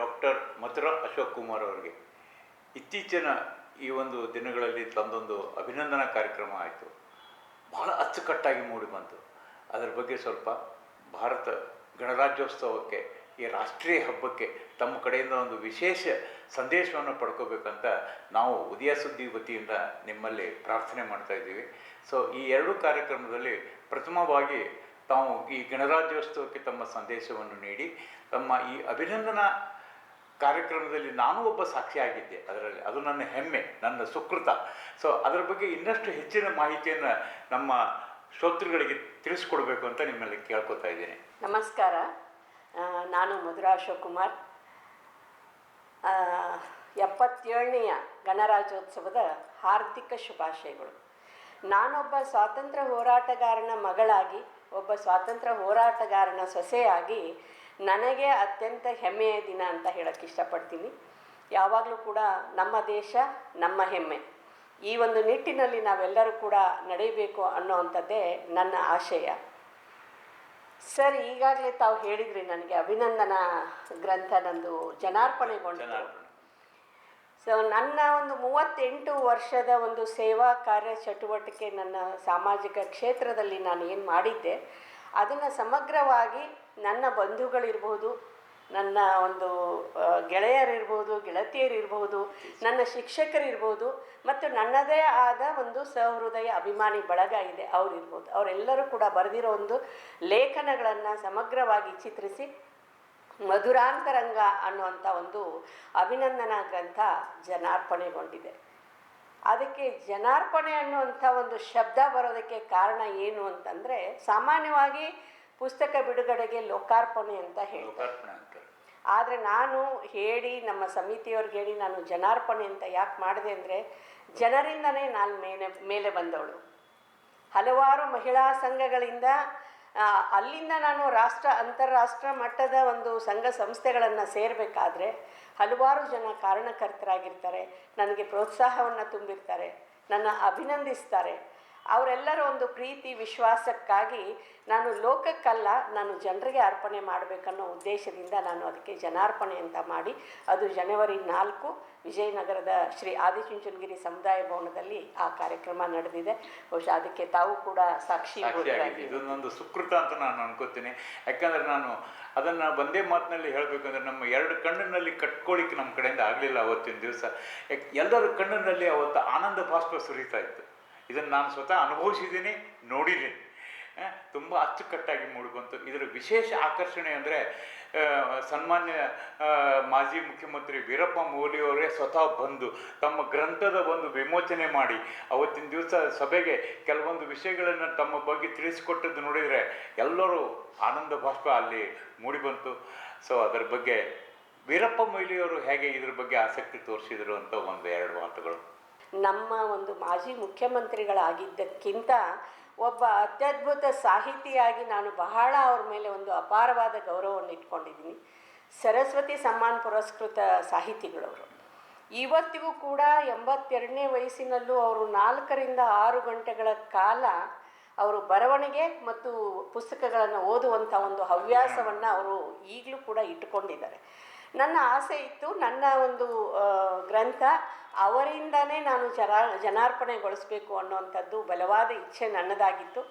Doctor Mathura Ashok Kumar ಅವರಿಗೆ ಇತ್ತೀಚಿನ ಈ ಒಂದು ದಿನಗಳಲ್ಲಿ ತಂದೊಂದು ಅಭಿನಂದನಾ ಕಾರ್ಯಕ್ರಮ ಆಯಿತು. ಬಹಳ ಅಚ್ಚುಕಟ್ಟಾಗಿ ಮೂಡಿಬಂತು. ಅದರ ಬಗ್ಗೆ ಸ್ವಲ್ಪ ಭಾರತ ಗಣರಾಜ್ಯೋತ್ಸವಕ್ಕೆ, ಈ ರಾಷ್ಟ್ರೀಯ ಹಬ್ಬಕ್ಕೆ ತಮ್ಮ ಕಡೆಯಿಂದ ಒಂದು ವಿಶೇಷ ಸಂದೇಶವನ್ನು ಪಡ್ಕೋಬೇಕಂತ ನಾವು ಉದಯ ಸುದ್ದಿ ವತಿಯಿಂದ ನಿಮ್ಮಲ್ಲಿ ಪ್ರಾರ್ಥನೆ ಮಾಡ್ತಾ ಇದ್ದೀವಿ. ಸೊ ಈ ಎರಡೂ ಕಾರ್ಯಕ್ರಮದಲ್ಲಿ ಪ್ರಥಮವಾಗಿ ತಾವು ಈ ಗಣರಾಜ್ಯೋತ್ಸವಕ್ಕೆ ತಮ್ಮ ಸಂದೇಶವನ್ನು ನೀಡಿ, ತಮ್ಮ ಈ ಅಭಿನಂದನಾ ಕಾರ್ಯಕ್ರಮದಲ್ಲಿ ನಾನು ಒಬ್ಬ ಸಾಕ್ಷಿಯಾಗಿದ್ದೆ, ಅದರಲ್ಲಿ ಅದು ನನ್ನ ಹೆಮ್ಮೆ, ನನ್ನ ಸುಕೃತ. ಸೊ ಅದರ ಬಗ್ಗೆ ಇನ್ನಷ್ಟು ಹೆಚ್ಚಿನ ಮಾಹಿತಿಯನ್ನು ನಮ್ಮ ಶ್ರೋತೃಗಳಿಗೆ ತಿಳಿಸ್ಕೊಡ್ಬೇಕು ಅಂತ ನಿಮ್ಮಲ್ಲಿ ಕೇಳ್ಕೊತಾ ಇದ್ದೇನೆ. ನಮಸ್ಕಾರ, ನಾನು ಮಧುರಾ ಅಶೋಕ್ ಕುಮಾರ್. 77ನೆಯ ಗಣರಾಜ್ಯೋತ್ಸವದ ಹಾರ್ದಿಕ ಶುಭಾಶಯಗಳು. ನಾನೊಬ್ಬ ಸ್ವಾತಂತ್ರ್ಯ ಹೋರಾಟಗಾರನ ಮಗಳಾಗಿ, ಒಬ್ಬ ಸ್ವಾತಂತ್ರ್ಯ ಹೋರಾಟಗಾರನ ಸೊಸೆಯಾಗಿ ನನಗೆ ಅತ್ಯಂತ ಹೆಮ್ಮೆಯ ದಿನ ಅಂತ ಹೇಳೋಕ್ಕೆ ಇಷ್ಟಪಡ್ತೀನಿ. ಯಾವಾಗಲೂ ಕೂಡ ನಮ್ಮ ದೇಶ ನಮ್ಮ ಹೆಮ್ಮೆ, ಈ ಒಂದು ನಿಟ್ಟಿನಲ್ಲಿ ನಾವೆಲ್ಲರೂ ಕೂಡ ನಡೆಯಬೇಕು ಅನ್ನೋವಂಥದ್ದೇ ನನ್ನ ಆಶಯ. ಸರ್, ಈಗಾಗಲೇ ತಾವು ಹೇಳಿದ್ರಿ ನನಗೆ ಅಭಿನಂದನಾ ಗ್ರಂಥ ನಂದು ಜನಾರ್ಪಣೆಗೊಂಡಿತು. ಸೊ ನನ್ನ ಒಂದು 38 ವರ್ಷದ ಒಂದು ಸೇವಾ ಕಾರ್ಯ ಚಟುವಟಿಕೆ, ನನ್ನ ಸಾಮಾಜಿಕ ಕ್ಷೇತ್ರದಲ್ಲಿ ನಾನು ಏನು ಮಾಡಿದ್ದೆ ಅದನ್ನು ಸಮಗ್ರವಾಗಿ ನನ್ನ ಬಂಧುಗಳಿರ್ಬೋದು, ನನ್ನ ಒಂದು ಗೆಳೆಯರಿರ್ಬೋದು, ಗೆಳತಿಯರಿರ್ಬೋದು, ನನ್ನ ಶಿಕ್ಷಕರಿರ್ಬೋದು, ಮತ್ತು ನನ್ನದೇ ಆದ ಒಂದು ಸಹೃದಯ ಅಭಿಮಾನಿ ಬಳಗ ಇದೆ, ಅವರಿರ್ಬೋದು. ಅವರೆಲ್ಲರೂ ಕೂಡ ಬರೆದಿರೋ ಒಂದು ಲೇಖನಗಳನ್ನು ಸಮಗ್ರವಾಗಿ ಚಿತ್ರಿಸಿ ಮಧುರಾಂತರಂಗ ಅನ್ನುವಂಥ ಒಂದು ಅಭಿನಂದನಾ ಗ್ರಂಥ ಜನಾರ್ಪಣೆಗೊಂಡಿದೆ. ಅದಕ್ಕೆ ಜನಾರ್ಪಣೆ ಅನ್ನುವಂಥ ಒಂದು ಶಬ್ದ ಬರೋದಕ್ಕೆ ಕಾರಣ ಏನು ಅಂತಂದರೆ, ಸಾಮಾನ್ಯವಾಗಿ ಪುಸ್ತಕ ಬಿಡುಗಡೆಗೆ ಲೋಕಾರ್ಪಣೆ ಅಂತ ಹೇಳ್ತಾರೆ. ಆದರೆ ನಾನು ಹೇಳಿ, ನಮ್ಮ ಸಮಿತಿಯವ್ರಿಗೆ ಹೇಳಿ, ನಾನು ಜನಾರ್ಪಣೆ ಅಂತ ಯಾಕೆ ಮಾಡಿದೆ ಅಂದರೆ, ಜನರಿಂದನೇ ನಾನು ಮೇಲೆ ಬಂದವಳು. ಹಲವಾರು ಮಹಿಳಾ ಸಂಘಗಳಿಂದ, ಅಲ್ಲಿಂದ ನಾನು ಅಂತಾರಾಷ್ಟ್ರ ಮಟ್ಟದ ಒಂದು ಸಂಘ ಸಂಸ್ಥೆಗಳನ್ನು ಸೇರಬೇಕಾದ್ರೆ ಹಲವಾರು ಜನ ಕಾರಣಕರ್ತರಾಗಿರ್ತಾರೆ, ನನಗೆ ಪ್ರೋತ್ಸಾಹವನ್ನು ತುಂಬಿರ್ತಾರೆ, ನನ್ನ ಅಭಿನಂದಿಸ್ತಾರೆ. ಅವರೆಲ್ಲರ ಒಂದು ಪ್ರೀತಿ ವಿಶ್ವಾಸಕ್ಕಾಗಿ ನಾನು ಲೋಕಕ್ಕಲ್ಲ, ನಾನು ಜನರಿಗೆ ಅರ್ಪಣೆ ಮಾಡಬೇಕನ್ನೋ ಉದ್ದೇಶದಿಂದ ನಾನು ಅದಕ್ಕೆ ಜನಾರ್ಪಣೆ ಅಂತ ಮಾಡಿ, ಅದು ಜನವರಿ 4 ವಿಜಯನಗರದ ಶ್ರೀ ಆದಿಚುಂಚನಗಿರಿ ಸಮುದಾಯ ಭವನದಲ್ಲಿ ಆ ಕಾರ್ಯಕ್ರಮ ನಡೆದಿದೆ. ಬಹುಶಃ ಅದಕ್ಕೆ ತಾವು ಕೂಡ ಸಾಕ್ಷಿ. ಇದು ನಂದು ಸುಕೃತ ಅಂತ ನಾನು ಅನ್ಕೋತೀನಿ. ಯಾಕಂದರೆ ನಾನು ಅದನ್ನು ಒಂದೇ ಮಾತಿನಲ್ಲಿ ಹೇಳಬೇಕಂದ್ರೆ, ನಮ್ಮ 2 ಕಣ್ಣಿನಲ್ಲಿ ಕಟ್ಕೊಳ್ಳಿಕ್ಕೆ ನಮ್ಮ ಕಡೆಯಿಂದ ಆಗಲಿಲ್ಲ ಅವತ್ತಿನ ದಿವಸ. ಎಲ್ಲರ ಕಣ್ಣಿನಲ್ಲಿ ಅವತ್ತು ಆನಂದ ಬಾಷ್ಪ ಸುರಿತಾ ಇತ್ತು. ಇದನ್ನು ನಾನು ಸ್ವತಃ ಅನುಭವಿಸಿದ್ದೀನಿ, ನೋಡಿದ್ದೀನಿ. ತುಂಬ ಅಚ್ಚುಕಟ್ಟಾಗಿ ಮೂಡಿಬಂತು. ಇದರ ವಿಶೇಷ ಆಕರ್ಷಣೆ ಅಂದರೆ, ಸನ್ಮಾನ್ಯ ಮಾಜಿ ಮುಖ್ಯಮಂತ್ರಿ ವೀರಪ್ಪ ಮೊಯ್ಲಿಯವರೇ ಸ್ವತಃ ಬಂದು ತಮ್ಮ ಗ್ರಂಥದ ಒಂದು ವಿಮೋಚನೆ ಮಾಡಿ ಅವತ್ತಿನ ದಿವಸ ಸಭೆಗೆ ಕೆಲವೊಂದು ವಿಷಯಗಳನ್ನು ತಮ್ಮ ಬಗ್ಗೆ ತಿಳಿಸಿಕೊಟ್ಟದ್ದು ನೋಡಿದರೆ ಎಲ್ಲರೂ ಆನಂದ ಬಾಷ್ಪ ಅಲ್ಲಿ ಮೂಡಿಬಂತು. ಸೊ ಅದರ ಬಗ್ಗೆ ವೀರಪ್ಪ ಮೊಯ್ಲಿಯವರು ಹೇಗೆ ಇದ್ರ ಬಗ್ಗೆ ಆಸಕ್ತಿ ತೋರಿಸಿದರು ಅಂತ 1-2 ಮಾತುಗಳು. ನಮ್ಮ ಒಂದು ಮಾಜಿ ಮುಖ್ಯಮಂತ್ರಿಗಳಾಗಿದ್ದಕ್ಕಿಂತ ಒಬ್ಬ ಅತ್ಯದ್ಭುತ ಸಾಹಿತಿಯಾಗಿ ನಾನು ಬಹಳ ಅವ್ರ ಮೇಲೆ ಒಂದು ಅಪಾರವಾದ ಗೌರವವನ್ನು ಇಟ್ಕೊಂಡಿದ್ದೀನಿ. ಸರಸ್ವತಿ ಸಮ್ಮಾನ್ ಪುರಸ್ಕೃತ ಸಾಹಿತಿಗಳವರು. ಇವತ್ತಿಗೂ ಕೂಡ 82ನೇ ವಯಸ್ಸಿನಲ್ಲೂ ಅವರು 4-6 ಗಂಟೆಗಳ ಕಾಲ ಅವರು ಬರವಣಿಗೆ ಮತ್ತು ಪುಸ್ತಕಗಳನ್ನು ಓದುವಂಥ ಒಂದು ಹವ್ಯಾಸವನ್ನು ಅವರು ಈಗಲೂ ಕೂಡ ಇಟ್ಟುಕೊಂಡಿದ್ದಾರೆ. ನನ್ನ ಆಸೆ ಇತ್ತು, ನನ್ನ ಒಂದು ಗ್ರಂಥ ಅವರಿಂದನೇ ನಾನು ಜನಾರ್ಪಣೆಗೊಳಿಸಬೇಕು ಅನ್ನುವಂಥದ್ದು ಬಲವಾದ ಇಚ್ಛೆ ನನ್ನದಾಗಿತ್ತು.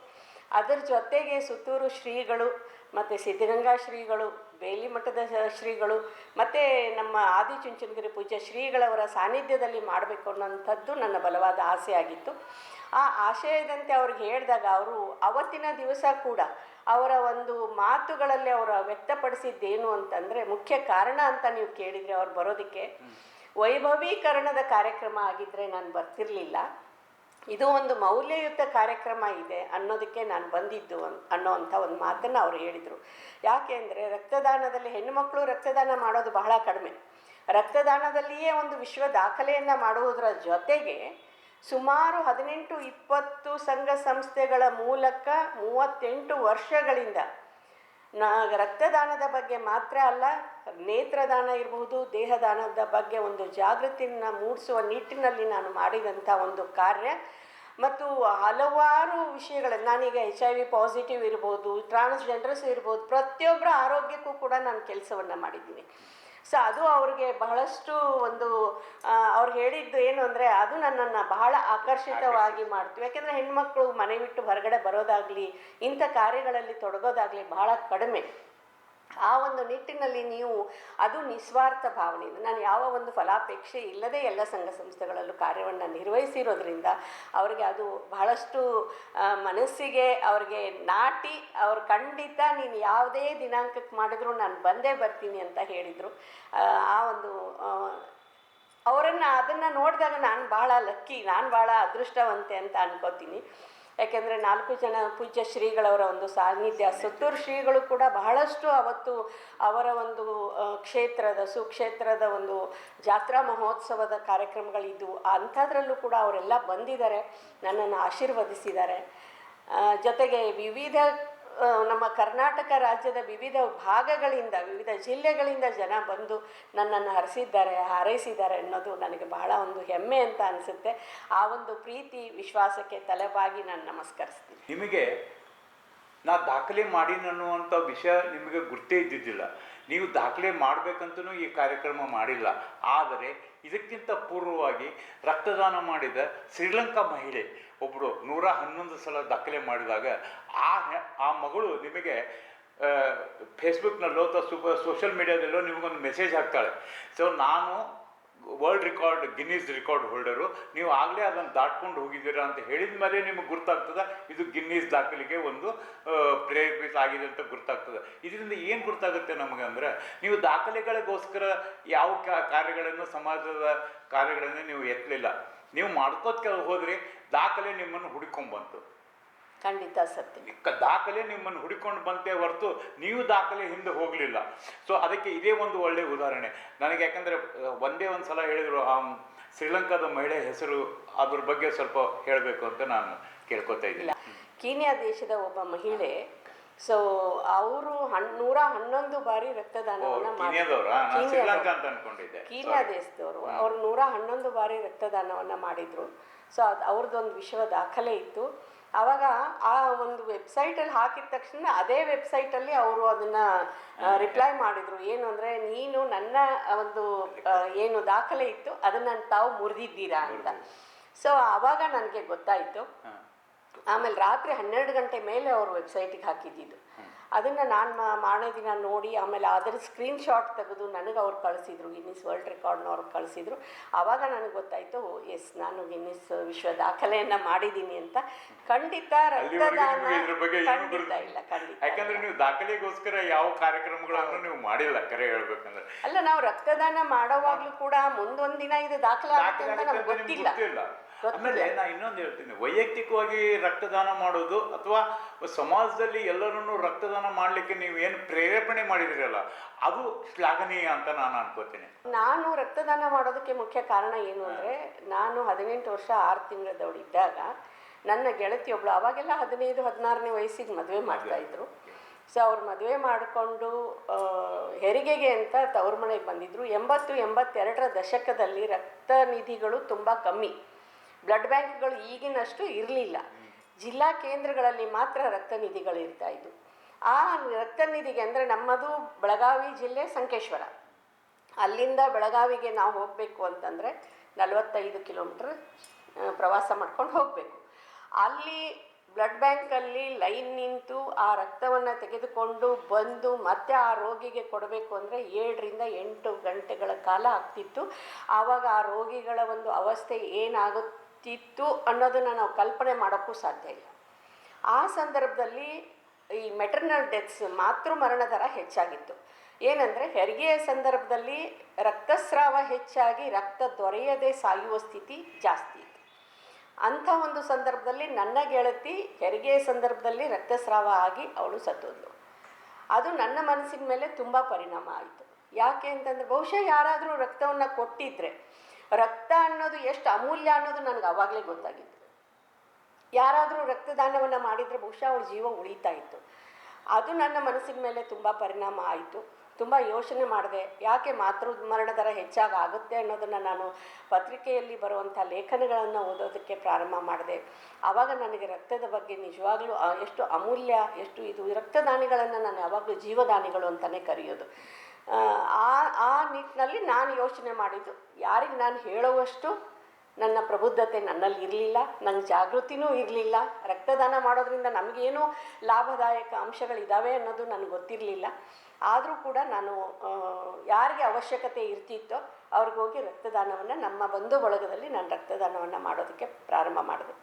ಅದರ ಜೊತೆಗೆ ಸುತ್ತೂರು ಶ್ರೀಗಳು ಮತ್ತು ಸಿದ್ಧಗಂಗಾ ಶ್ರೀಗಳು, ಬೇಲಿಮಠದ ಶ್ರೀಗಳು ಮತ್ತು ನಮ್ಮ ಆದಿಚುಂಚನಗಿರಿ ಪೂಜ್ಯ ಶ್ರೀಗಳವರ ಸಾನ್ನಿಧ್ಯದಲ್ಲಿ ಮಾಡಬೇಕು ಅನ್ನೋಂಥದ್ದು ನನ್ನ ಬಲವಾದ ಆಸೆ ಆಗಿತ್ತು. ಆ ಆಶಯದಂತೆ ಅವ್ರಿಗೆ ಹೇಳಿದಾಗ ಅವರು ಅವತ್ತಿನ ದಿವಸ ಕೂಡ ಅವರ ಒಂದು ಮಾತುಗಳಲ್ಲಿ ಅವರು ವ್ಯಕ್ತಪಡಿಸಿದ್ದೇನು ಅಂತಂದರೆ, ಮುಖ್ಯ ಕಾರಣ ಅಂತ ನೀವು ಕೇಳಿದರೆ ಅವ್ರು ಬರೋದಕ್ಕೆ ವೈಭವೀಕರಣದ ಕಾರ್ಯಕ್ರಮ ಆಗಿದ್ದರೆ ನಾನು ಬರ್ತಿರಲಿಲ್ಲ, ಇದು ಒಂದು ಮೌಲ್ಯಯುತ ಕಾರ್ಯಕ್ರಮ ಇದೆ ಅನ್ನೋದಕ್ಕೆ ನಾನು ಬಂದಿದ್ದು ಅನ್ನೋವಂಥ ಒಂದು ಮಾತನ್ನು ಅವರು ಹೇಳಿದರು. ಯಾಕೆ ಅಂದರೆ, ರಕ್ತದಾನದಲ್ಲಿ ಹೆಣ್ಣುಮಕ್ಕಳು ರಕ್ತದಾನ ಮಾಡೋದು ಬಹಳ ಕಡಿಮೆ. ರಕ್ತದಾನದಲ್ಲಿಯೇ ಒಂದು ವಿಶ್ವ ದಾಖಲೆಯನ್ನು ಮಾಡುವುದರ ಜೊತೆಗೆ ಸುಮಾರು 18-20 ಸಂಘ ಸಂಸ್ಥೆಗಳ ಮೂಲಕ 38 ವರ್ಷಗಳಿಂದ ರಕ್ತದಾನದ ಬಗ್ಗೆ ಮಾತ್ರ ಅಲ್ಲ, ನೇತ್ರದಾನ ಇರಬಹುದು, ದೇಹದಾನದ ಬಗ್ಗೆ ಒಂದು ಜಾಗೃತಿಯನ್ನು ಮೂಡಿಸುವ ನಿಟ್ಟಿನಲ್ಲಿ ನಾನು ಮಾಡಿದಂಥ ಒಂದು ಕಾರ್ಯ. ಮತ್ತು ಹಲವಾರು ವಿಷಯಗಳನ್ನು, ನಾನೀಗ HIV ಪಾಸಿಟಿವ್ ಇರ್ಬೋದು, ಟ್ರಾನ್ಸ್ಜೆಂಡರ್ಸ್ ಇರ್ಬೋದು, ಪ್ರತಿಯೊಬ್ಬರ ಆರೋಗ್ಯಕ್ಕೂ ಕೂಡ ನಾನು ಕೆಲಸವನ್ನು ಮಾಡಿದ್ದೀನಿ. ಸೊ ಅದು ಅವ್ರಿಗೆ ಬಹಳಷ್ಟು ಒಂದು ಅವ್ರು ಹೇಳಿದ್ದು ಏನು ಅಂದರೆ ಅದು ನನ್ನನ್ನು ಬಹಳ ಆಕರ್ಷಿತವಾಗಿ ಮಾಡ್ತು. ಯಾಕೆಂದರೆ ಹೆಣ್ಮಕ್ಳು ಮನೆ ಬಿಟ್ಟು ಹೊರಗಡೆ ಬರೋದಾಗಲಿ ಇಂಥ ಕಾರ್ಯಗಳಲ್ಲಿ ತೊಡಗೋದಾಗಲಿ ಬಹಳ ಕಡಿಮೆ. ಆ ಒಂದು ನಿಟ್ಟಿನಲ್ಲಿ ನೀವು ಅದು ನಿಸ್ವಾರ್ಥ ಭಾವನೆಯಿಂದ ನಾನು ಯಾವ ಒಂದು ಫಲಾಪೇಕ್ಷೆ ಇಲ್ಲದೆ ಎಲ್ಲ ಸಂಘ ಸಂಸ್ಥೆಗಳಲ್ಲೂ ಕಾರ್ಯವನ್ನು ನಿರ್ವಹಿಸಿರೋದ್ರಿಂದ ಅವರಿಗೆ ಅದು ಬಹಳಷ್ಟು ಮನಸ್ಸಿಗೆ ಅವ್ರಿಗೆ ನಾಟಿ. ಅವ್ರು ಖಂಡಿತ ನೀನು ಯಾವುದೇ ದಿನಾಂಕಕ್ಕೆ ಮಾಡಿದ್ರು ನಾನು ಬಂದೇ ಬರ್ತೀನಿ ಅಂತ ಹೇಳಿದರು. ಆ ಒಂದು ಅದನ್ನು ನೋಡಿದಾಗ ನಾನು ಭಾಳ ಲಕ್ಕಿ, ನಾನು ಭಾಳ ಅದೃಷ್ಟವಂತೆ ಅಂತ ಅನ್ಕೋತೀನಿ. ಯಾಕೆಂದರೆ 4 ಜನ ಪೂಜ್ಯ ಶ್ರೀಗಳವರ ಒಂದು ಸಾನ್ನಿಧ್ಯ, ಸುತ್ತೂರು ಶ್ರೀಗಳು ಕೂಡ ಬಹಳಷ್ಟು ಅವತ್ತು ಅವರ ಒಂದು ಸುಕ್ಷೇತ್ರದ ಒಂದು ಜಾತ್ರಾ ಮಹೋತ್ಸವದ ಕಾರ್ಯಕ್ರಮಗಳಿದ್ದವು. ಅಂಥದ್ರಲ್ಲೂ ಕೂಡ ಅವರೆಲ್ಲ ಬಂದಿದ್ದಾರೆ, ನನ್ನನ್ನು ಆಶೀರ್ವದಿಸಿದ್ದಾರೆ. ಜೊತೆಗೆ ವಿವಿಧ ನಮ್ಮ ಕರ್ನಾಟಕ ರಾಜ್ಯದ ವಿವಿಧ ಭಾಗಗಳಿಂದ, ವಿವಿಧ ಜಿಲ್ಲೆಗಳಿಂದ ಜನ ಬಂದು ನನ್ನನ್ನು ಹಾರೈಸಿದ್ದಾರೆ ಅನ್ನೋದು ನನಗೆ ಬಹಳ ಒಂದು ಹೆಮ್ಮೆ ಅಂತ ಅನಿಸುತ್ತೆ. ಆ ಒಂದು ಪ್ರೀತಿ ವಿಶ್ವಾಸಕ್ಕೆ ತಲೆಬಾಗಿ ನಾನು ನಮಸ್ಕರಿಸ್ತೀನಿ. ನಿಮಗೆ ನಾ ದಾಖಲೆ ಅನ್ನುವಂಥ ವಿಷಯ ನಿಮಗೆ ಗುರ್ತೇ ಇದ್ದಿದ್ದಿಲ್ಲ. ನೀವು ದಾಖಲೆ ಮಾಡಬೇಕಂತನೂ ಈ ಕಾರ್ಯಕ್ರಮ ಮಾಡಿಲ್ಲ. ಆದರೆ ಇದಕ್ಕಿಂತ ಪೂರ್ವವಾಗಿ ರಕ್ತದಾನ ಮಾಡಿದ ಶ್ರೀಲಂಕಾ ಮಹಿಳೆ ಒಬ್ಬರು 111 ಸಲ ದಾಖಲೆ ಮಾಡಿದಾಗ ಆ ಮಗಳು ನಿಮಗೆ ಫೇಸ್ಬುಕ್ನಲ್ಲೋ ಅಥವಾ ಸೋಷಿಯಲ್ ಮೀಡಿಯಾದಲ್ಲೋ ನಿಮಗೊಂದು ಮೆಸೇಜ್ ಹಾಕ್ತಾಳೆ. ಸೊ ನಾನು world record Guinness record holder, ನೀವು ಆಗಲೇ ಅದನ್ನು ದಾಟ್ಕೊಂಡು ಹೋಗಿದ್ದೀರಾ ಅಂತ ಹೇಳಿದ ಮೇಲೆ ನಿಮಗೆ ಗುರ್ತಾಗ್ತದೆ ಇದು ಗಿನ್ನೀಸ್ ದಾಖಲೆಗೆ ಒಂದು ಪ್ರೇರೇಪಿತ ಆಗಿದೆ ಅಂತ ಗುರ್ತಾಗ್ತದೆ. ಇದರಿಂದ ಏನು ಗುರ್ತಾಗುತ್ತೆ ನಮಗೆ ಅಂದರೆ, ನೀವು ದಾಖಲೆಗಳಿಗೋಸ್ಕರ ಯಾವ ಕಾರ್ಯಗಳನ್ನು, ಸಮಾಜದ ಕಾರ್ಯಗಳನ್ನು ನೀವು ಎತ್ತಲಿಲ್ಲ. ನೀವು ಮಾಡ್ಕೋತ ಹೋದ್ರಿ, ದಾಖಲೆ ನಿಮ್ಮನ್ನು ಹುಡುಕೊಂಡ್ಬಂತು. ಖಂಡಿತ ಸತ್ಯ. ದಾಖಲೆ ನಿಮ್ಮನ್ನು ಹುಡುಕೊಂಡು ಬಂತೆ ಹೊರತು ನೀವು ದಾಖಲೆ ಹಿಂದೆ ಹೋಗಲಿಲ್ಲ. ಸೊ ಅದಕ್ಕೆ ಇದೇ ಒಂದು ಒಳ್ಳೆಯ ಉದಾಹರಣೆ ನನಗೆ. ಯಾಕಂದರೆ ಒಂದೇ ಒಂದು ಸಲ ಹೇಳಿದರು ಆ ಶ್ರೀಲಂಕಾದ ಮಹಿಳೆ ಹೆಸರು, ಅದ್ರ ಬಗ್ಗೆ ಸ್ವಲ್ಪ ಹೇಳಬೇಕು ಅಂತ ನಾನು ಕೇಳ್ಕೊತಾ ಇದ್ದಿಲ್ಲ. ಕೀನ್ಯಾ ದೇಶದ ಒಬ್ಬ ಮಹಿಳೆ, ಸೊ ಅವರು 111 ಬಾರಿ ರಕ್ತದಾನವನ್ನು ಕೀನ್ಯಾ ದೇಶದವರು. ಅವರು 111 ಬಾರಿ ರಕ್ತದಾನವನ್ನು ಮಾಡಿದರು. ಸೊ ಅದು ಅವ್ರದ್ದೊಂದು ವಿಶ್ವ ದಾಖಲೆ ಇತ್ತು. ಆವಾಗ ಆ ಒಂದು ವೆಬ್ಸೈಟಲ್ಲಿ ಹಾಕಿದ ತಕ್ಷಣ ಅದೇ ವೆಬ್ಸೈಟಲ್ಲಿ ಅವರು ಅದನ್ನು ರಿಪ್ಲೈ ಮಾಡಿದರು. ಏನು ಅಂದರೆ, ನೀನು ನನ್ನ ಒಂದು ಏನು ದಾಖಲೆ ಇತ್ತು ಅದನ್ನು ತಾವು ಮುರಿದಿದ್ದೀರಾ ಅಂತ. ಸೊ ಆವಾಗ ನನಗೆ ಗೊತ್ತಾಯಿತು. ಆಮೇಲೆ ರಾತ್ರಿ 12 ಗಂಟೆ ಮೇಲೆ ಅವರು ವೆಬ್ಸೈಟಿಗೆ ಹಾಕಿದ್ದಿದ್ದು. ಅದನ್ನು ನಾನು ಮಾಡೋ ದಿನ ನೋಡಿ ಆಮೇಲೆ ಅದರ ಸ್ಕ್ರೀನ್ಶಾಟ್ ತೆಗೆದು ನನಗೆ ಅವ್ರು ಕಳಿಸಿದ್ರು, ಗಿನ್ನಿಸ್ ವರ್ಲ್ಡ್ ರೆಕಾರ್ಡ್ನವ್ರು ಕಳಿಸಿದ್ರು. ಆವಾಗ ನನಗೆ ಗೊತ್ತಾಯಿತು, ಎಸ್ ನಾನು ಗಿನ್ನಿಸ್ ವಿಶ್ವ ದಾಖಲೆಯನ್ನು ಮಾಡಿದ್ದೀನಿ ಅಂತ. ಖಂಡಿತ ರಕ್ತದಾನ ಖಂಡಿತ ಇಲ್ಲ, ಖಂಡಿತ. ಯಾಕಂದ್ರೆ ನೀವು ದಾಖಲೆಗೋಸ್ಕರ ಯಾವ ಕಾರ್ಯಕ್ರಮಗಳನ್ನು ನೀವು ಮಾಡಿಲ್ಲ, ಕರೆ ಹೇಳ್ಬೇಕಂದ್ರೆ. ಅಲ್ಲ, ನಾವು ರಕ್ತದಾನ ಮಾಡೋವಾಗ್ಲೂ ಕೂಡ ಮುಂದೊಂದು ದಿನ ಇದು ದಾಖಲೆ ಆಗುತ್ತೆ ಅಂತ ನಮ್ಗೆ ಗೊತ್ತಿಲ್ಲ. ಆಮೇಲೆ ನಾ ಇನ್ನೊಂದು ಹೇಳ್ತೀನಿ, ವೈಯಕ್ತಿಕವಾಗಿ ರಕ್ತದಾನ ಮಾಡೋದು ಅಥವಾ ಸಮಾಜದಲ್ಲಿ ಎಲ್ಲರನ್ನೂ ರಕ್ತದಾನ ಮಾಡಲಿಕ್ಕೆ ನೀವು ಏನು ಪ್ರೇರೇಪಣೆ ಮಾಡಿದಿರಲ್ಲ, ಅದು ಶ್ಲಾಘನೀಯ ಅಂತ ನಾನು ಅನ್ಕೋತೀನಿ. ನಾನು ರಕ್ತದಾನ ಮಾಡೋದಕ್ಕೆ ಮುಖ್ಯ ಕಾರಣ ಏನು ಅಂದರೆ, ನಾನು 18 ವರ್ಷ 6 ತಿಂಗಳದವಳಿದ್ದಾಗ ನನ್ನ ಗೆಳತಿಯೊಬ್ಳು, ಅವಾಗೆಲ್ಲ 15-16ನೇ ವಯಸ್ಸಿಗೆ ಮದುವೆ ಮಾಡ್ತಾಯಿದ್ರು. ಸೊ ಅವ್ರು ಮದುವೆ ಮಾಡಿಕೊಂಡು ಹೆರಿಗೆಗೆ ಅಂತ ತವ್ರ ಮನೆಗೆ ಬಂದಿದ್ದರು. 80-82ರ ದಶಕದಲ್ಲಿ ರಕ್ತ ನಿಧಿಗಳು ತುಂಬ ಕಮ್ಮಿ. ಬ್ಲಡ್ ಬ್ಯಾಂಕ್ಗಳು ಈಗಿನಷ್ಟು ಇರಲಿಲ್ಲ. ಜಿಲ್ಲಾ ಕೇಂದ್ರಗಳಲ್ಲಿ ಮಾತ್ರ ರಕ್ತ ನಿಧಿಗಳು ಇರ್ತಾಯಿದ್ವು. ಆ ರಕ್ತ ನಿಧಿಗೆ ಅಂದರೆ, ನಮ್ಮದು ಬೆಳಗಾವಿ ಜಿಲ್ಲೆ ಸಂಕೇಶ್ವರ, ಅಲ್ಲಿಂದ ಬೆಳಗಾವಿಗೆ ನಾವು ಹೋಗಬೇಕು ಅಂತಂದರೆ 45 ಕಿಲೋಮೀಟ್ರ್ ಪ್ರವಾಸ ಮಾಡ್ಕೊಂಡು ಹೋಗಬೇಕು. ಅಲ್ಲಿ ಬ್ಲಡ್ ಬ್ಯಾಂಕಲ್ಲಿ ಲೈನ್ ನಿಂತು ಆ ರಕ್ತವನ್ನು ತೆಗೆದುಕೊಂಡು ಬಂದು ಮತ್ತೆ ಆ ರೋಗಿಗೆ ಕೊಡಬೇಕು ಅಂದರೆ 7-8 ಗಂಟೆಗಳ ಕಾಲ ಆಗ್ತಿತ್ತು. ಆವಾಗ ಆ ರೋಗಿಗಳ ಒಂದು ಅವಸ್ಥೆ ಏನಾಗುತ್ತಿತ್ತು ಅನ್ನೋದನ್ನು ನಾವು ಕಲ್ಪನೆ ಮಾಡೋಕ್ಕೂ ಸಾಧ್ಯ ಇಲ್ಲ. ಆ ಸಂದರ್ಭದಲ್ಲಿ ಈ ಮೆಟರ್ನಲ್ ಡೆತ್ಸ್, ಮಾತೃ ಮರಣ ದರ ಹೆಚ್ಚಾಗಿತ್ತು. ಏನಂದರೆ, ಹೆರಿಗೆಯ ಸಂದರ್ಭದಲ್ಲಿ ರಕ್ತಸ್ರಾವ ಹೆಚ್ಚಾಗಿ ರಕ್ತ ದೊರೆಯದೆ ಸಾಯುವ ಸ್ಥಿತಿ ಜಾಸ್ತಿ ಇತ್ತು. ಅಂಥ ಒಂದು ಸಂದರ್ಭದಲ್ಲಿ ನನ್ನ ಗೆಳತಿ ಹೆರಿಗೆಯ ಸಂದರ್ಭದಲ್ಲಿ ರಕ್ತಸ್ರಾವ ಆಗಿ ಅವಳು ಸತ್ತೋದ್ಲು. ಅದು ನನ್ನ ಮನಸ್ಸಿನ ಮೇಲೆ ತುಂಬ ಪರಿಣಾಮ ಆಯಿತು. ಯಾಕೆ ಅಂತಂದರೆ, ಬಹುಶಃ ಯಾರಾದರೂ ರಕ್ತವನ್ನು ಕೊಟ್ಟಿದ್ದರೆ, ರಕ್ತ ಅನ್ನೋದು ಎಷ್ಟು ಅಮೂಲ್ಯ ಅನ್ನೋದು ನನಗೆ ಆವಾಗಲೇ ಗೊತ್ತಾಗಿತ್ತು. ಯಾರಾದರೂ ರಕ್ತದಾನವನ್ನು ಮಾಡಿದರೆ ಬಹುಶಃ ಅವಳ ಜೀವ ಉಳಿತಾ ಇತ್ತು. ಅದು ನನ್ನ ಮನಸ್ಸಿನ ಮೇಲೆ ತುಂಬ ಪರಿಣಾಮ ಆಯಿತು. ತುಂಬ ಯೋಚನೆ ಮಾಡಿದೆ, ಯಾಕೆ ಮಾತೃ ಮರಣ ದರ ಹೆಚ್ಚಾಗುತ್ತೆ ಅನ್ನೋದನ್ನು ನಾನು ಪತ್ರಿಕೆಯಲ್ಲಿ ಬರುವಂಥ ಲೇಖನಗಳನ್ನು ಓದೋದಕ್ಕೆ ಪ್ರಾರಂಭ ಮಾಡಿದೆ. ಆವಾಗ ನನಗೆ ರಕ್ತದ ಬಗ್ಗೆ ನಿಜವಾಗ್ಲೂ ಎಷ್ಟು ಅಮೂಲ್ಯ, ಎಷ್ಟು ಇದು ರಕ್ತದಾನಿಗಳನ್ನು ನಾನು ಯಾವಾಗಲೂ ಜೀವದಾನಿಗಳು ಅಂತಲೇ ಕರೆಯೋದು. ಆ ಆ ನಿಟ್ಟಿನಲ್ಲಿ ನಾನು ಯೋಚನೆ ಮಾಡಿದ್ದು, ಯಾರಿಗೆ ನಾನು ಹೇಳುವಷ್ಟು ನನ್ನ ಪ್ರಬುದ್ಧತೆ ನನ್ನಲ್ಲಿ ಇರಲಿಲ್ಲ, ನನ್ನ ಜಾಗೃತಿನೂ ಇರಲಿಲ್ಲ. ರಕ್ತದಾನ ಮಾಡೋದ್ರಿಂದ ನಮಗೇನು ಲಾಭದಾಯಕ ಅಂಶಗಳಿದ್ದಾವೆ ಅನ್ನೋದು ನನಗೆ ಗೊತ್ತಿರಲಿಲ್ಲ. ಆದರೂ ಕೂಡ ನಾನು ಯಾರಿಗೆ ಅವಶ್ಯಕತೆ ಇರ್ತಿತ್ತೋ ಅವ್ರಿಗೋಗಿ ರಕ್ತದಾನವನ್ನು, ನಮ್ಮ ಬಂಧು ಬಳಗದಲ್ಲಿ ನಾನು ರಕ್ತದಾನವನ್ನು ಮಾಡೋದಕ್ಕೆ ಪ್ರಾರಂಭ ಮಾಡಿದೆ.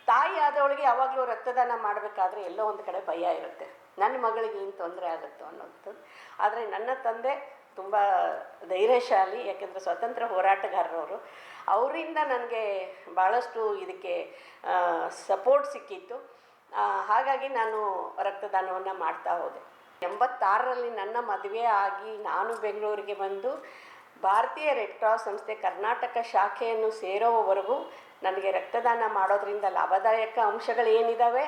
ತಾಯಿ ಆದವಳಿಗೆ ಯಾವಾಗಲೂ ರಕ್ತದಾನ ಮಾಡಬೇಕಾದ್ರೆ ಎಲ್ಲೋ ಒಂದು ಕಡೆ ಭಯ ಇರುತ್ತೆ, ನನ್ನ ಮಗಳಿಗೆ ಏನು ತೊಂದರೆ ಆಗುತ್ತೋ ಅನ್ನೋಂಥದ್ದು. ಆದರೆ ನನ್ನ ತಂದೆ ತುಂಬ ಧೈರ್ಯಶಾಲಿ, ಯಾಕೆಂದರೆ ಸ್ವತಂತ್ರ ಹೋರಾಟಗಾರರವರು. ಅವರಿಂದ ನನಗೆ ಭಾಳಷ್ಟು ಇದಕ್ಕೆ ಸಪೋರ್ಟ್ ಸಿಕ್ಕಿತ್ತು. ಹಾಗಾಗಿ ನಾನು ರಕ್ತದಾನವನ್ನು ಮಾಡ್ತಾ ಹೋದೆ. 86ರಲ್ಲಿ ನನ್ನ ಮದುವೆ ಆಗಿ ನಾನು ಬೆಂಗಳೂರಿಗೆ ಬಂದು ಭಾರತೀಯ ರೆಡ್ ಕ್ರಾಸ್ ಸಂಸ್ಥೆ ಕರ್ನಾಟಕ ಶಾಖೆಯನ್ನು ಸೇರೋವರೆಗೂ ನನಗೆ ರಕ್ತದಾನ ಮಾಡೋದ್ರಿಂದ ಲಾಭದಾಯಕ ಅಂಶಗಳೇನಿದ್ದಾವೆ,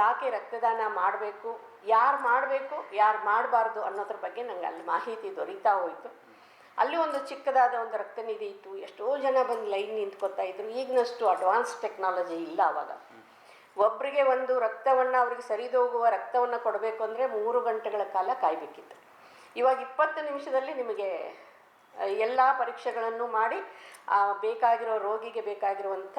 ಯಾಕೆ ರಕ್ತದಾನ ಮಾಡಬೇಕು, ಯಾರು ಮಾಡಬೇಕು ಯಾರು ಮಾಡಬಾರ್ದು ಅನ್ನೋದ್ರ ಬಗ್ಗೆ ನನಗೆ ಅಲ್ಲಿ ಮಾಹಿತಿ ದೊರೀತಾ ಹೋಯಿತು. ಅಲ್ಲಿ ಒಂದು ಚಿಕ್ಕದಾದ ಒಂದು ರಕ್ತನಿಧಿ ಇತ್ತು, ಎಷ್ಟೋ ಜನ ಬಂದು ಲೈನ್ ನಿಂತ್ಕೊತಾ ಇದ್ರು. ಈಗಿನಷ್ಟು ಅಡ್ವಾನ್ಸ್ ಟೆಕ್ನಾಲಜಿ ಇಲ್ಲ ಆವಾಗ. ಒಬ್ಬರಿಗೆ ಒಂದು ರಕ್ತವನ್ನು, ಅವ್ರಿಗೆ ಸರಿದೋಗುವ ರಕ್ತವನ್ನು ಕೊಡಬೇಕು ಅಂದರೆ 3 ಗಂಟೆಗಳ ಕಾಲ ಕಾಯಬೇಕಿತ್ತು. ಇವಾಗ 20 ನಿಮಿಷದಲ್ಲಿ ನಿಮಗೆ ಎಲ್ಲ ಪರೀಕ್ಷೆಗಳನ್ನು ಮಾಡಿ ಬೇಕಾಗಿರೋ ರೋಗಿಗೆ ಬೇಕಾಗಿರುವಂಥ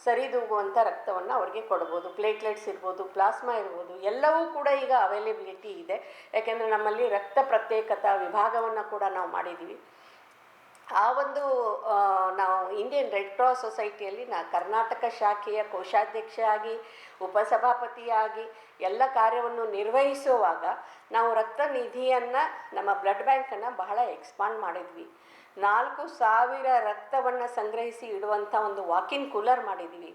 ಸರಿದೂಗುವಂಥ ರಕ್ತವನ್ನು ಅವ್ರಿಗೆ ಕೊಡ್ಬೋದು. ಪ್ಲೇಟ್ಲೆಟ್ಸ್ ಇರ್ಬೋದು, ಪ್ಲಾಸ್ಮಾ ಇರ್ಬೋದು, ಎಲ್ಲವೂ ಕೂಡ ಈಗ ಅವೈಲೇಬಿಲಿಟಿ ಇದೆ. ಯಾಕೆಂದರೆ ನಮ್ಮಲ್ಲಿ ರಕ್ತ ಪ್ರತ್ಯೇಕತಾ ವಿಭಾಗವನ್ನು ಕೂಡ ನಾವು ಮಾಡಿದ್ದೀವಿ. ಆ ಒಂದು ನಾವು ಇಂಡಿಯನ್ ರೆಡ್ ಕ್ರಾಸ್ ಸೊಸೈಟಿಯಲ್ಲಿ ಕರ್ನಾಟಕ ಶಾಖೆಯ ಕೋಶಾಧ್ಯಕ್ಷೆಯಾಗಿ, ಉಪಸಭಾಪತಿಯಾಗಿ ಎಲ್ಲ ಕಾರ್ಯವನ್ನು ನಿರ್ವಹಿಸುವಾಗ ನಾವು ರಕ್ತ ನಿಧಿಯನ್ನು, ನಮ್ಮ ಬ್ಲಡ್ ಬ್ಯಾಂಕನ್ನು ಬಹಳ ಎಕ್ಸ್ಪಾಂಡ್ ಮಾಡಿದ್ವಿ. 4000 ರಕ್ತವನ್ನು ಸಂಗ್ರಹಿಸಿ ಇಡುವಂಥ ಒಂದು ವಾಕಿನ್ ಕೂಲರ್ ಮಾಡಿದ್ವಿ.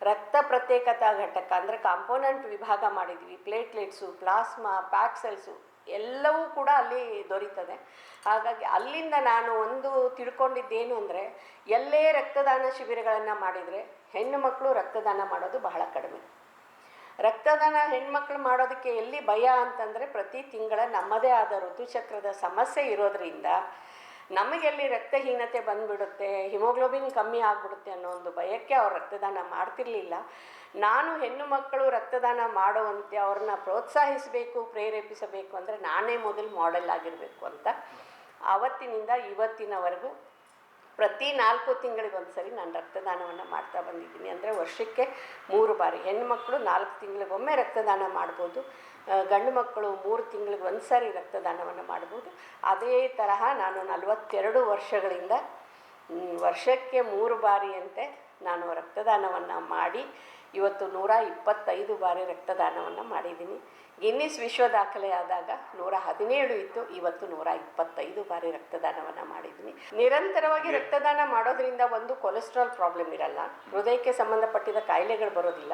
ರಕ್ತ ಪ್ರತ್ಯೇಕತಾ ಘಟಕ ಅಂದರೆ ಕಾಂಪೋನೆಂಟ್ ವಿಭಾಗ ಮಾಡಿದ್ವಿ. ಪ್ಲೇಟ್ಲೆಟ್ಸು, ಪ್ಲಾಸ್ಮಾ, ಪ್ಯಾಕ್ ಸೆಲ್ಸು ಎಲ್ಲವೂ ಕೂಡ ಅಲ್ಲಿ ದೊರೀತದೆ. ಹಾಗಾಗಿ ಅಲ್ಲಿಂದ ನಾನು ಒಂದು ತಿಳ್ಕೊಂಡಿದ್ದೇನು ಅಂದರೆ, ಎಲ್ಲೇ ರಕ್ತದಾನ ಶಿಬಿರಗಳನ್ನು ಮಾಡಿದರೆ ಹೆಣ್ಣು ಮಕ್ಕಳು ರಕ್ತದಾನ ಮಾಡೋದು ಬಹಳ ಕಡಿಮೆ. ರಕ್ತದಾನ ಹೆಣ್ಮಕ್ಳು ಮಾಡೋದಕ್ಕೆ ಎಲ್ಲಿ ಭಯ ಅಂತಂದರೆ, ಪ್ರತಿ ತಿಂಗಳ ನಮ್ಮದೇ ಆದ ಋತುಚಕ್ರದ ಸಮಸ್ಯೆ ಇರೋದರಿಂದ ನಮಗೆಲ್ಲಿ ರಕ್ತಹೀನತೆ ಬಂದುಬಿಡುತ್ತೆ, ಹಿಮೋಗ್ಲೋಬಿನ್ ಕಮ್ಮಿ ಆಗಿಬಿಡುತ್ತೆ ಅನ್ನೋ ಒಂದು ಭಯಕ್ಕೆ ಅವ್ರು ರಕ್ತದಾನ ಮಾಡ್ತಿರಲಿಲ್ಲ. ನಾನು ಹೆಣ್ಣು ಮಕ್ಕಳು ರಕ್ತದಾನ ಮಾಡುವಂತೆ ಅವ್ರನ್ನ ಪ್ರೋತ್ಸಾಹಿಸಬೇಕು, ಪ್ರೇರೇಪಿಸಬೇಕು ಅಂದರೆ ನಾನೇ ಮೊದಲು ಮಾಡೆಲ್ ಆಗಿರಬೇಕು ಅಂತ ಆವತ್ತಿನಿಂದ ಇವತ್ತಿನವರೆಗೂ ಪ್ರತಿ 4 ತಿಂಗಳಿಗೊಂದು ಸರಿ ನಾನು ರಕ್ತದಾನವನ್ನು ಮಾಡ್ತಾ ಬಂದಿದ್ದೀನಿ. ಅಂದರೆ ವರ್ಷಕ್ಕೆ 3 ಬಾರಿ. ಹೆಣ್ಣುಮಕ್ಕಳು 4 ತಿಂಗಳಿಗೊಮ್ಮೆ ರಕ್ತದಾನ ಮಾಡ್ಬೋದು, ಗಂಡು ಮಕ್ಕಳು 3 ತಿಂಗಳಿಗೆ ಒಂದು ಸಾರಿ ರಕ್ತದಾನವನ್ನು ಮಾಡ್ಬೋದು. ಅದೇ ತರಹ ನಾನು 42 ವರ್ಷಗಳಿಂದ ವರ್ಷಕ್ಕೆ 3 ಬಾರಿಯಂತೆ ನಾನು ರಕ್ತದಾನವನ್ನು ಮಾಡಿ ಇವತ್ತು 125 ಬಾರಿ ರಕ್ತದಾನವನ್ನು ಮಾಡಿದ್ದೀನಿ. ಗಿನ್ನಿಸ್ ವಿಶ್ವ ದಾಖಲೆ ಆದಾಗ 117 ಇತ್ತು, ಇವತ್ತು 125 ಬಾರಿ ರಕ್ತದಾನವನ್ನು ಮಾಡಿದ್ದೀನಿ. ನಿರಂತರವಾಗಿ ರಕ್ತದಾನ ಮಾಡೋದ್ರಿಂದ ಒಂದು ಕೊಲೆಸ್ಟ್ರಾಲ್ ಪ್ರಾಬ್ಲಮ್ ಇರಲ್ಲ, ಹೃದಯಕ್ಕೆ ಸಂಬಂಧಪಟ್ಟಿದ ಕಾಯಿಲೆಗಳು ಬರೋದಿಲ್ಲ.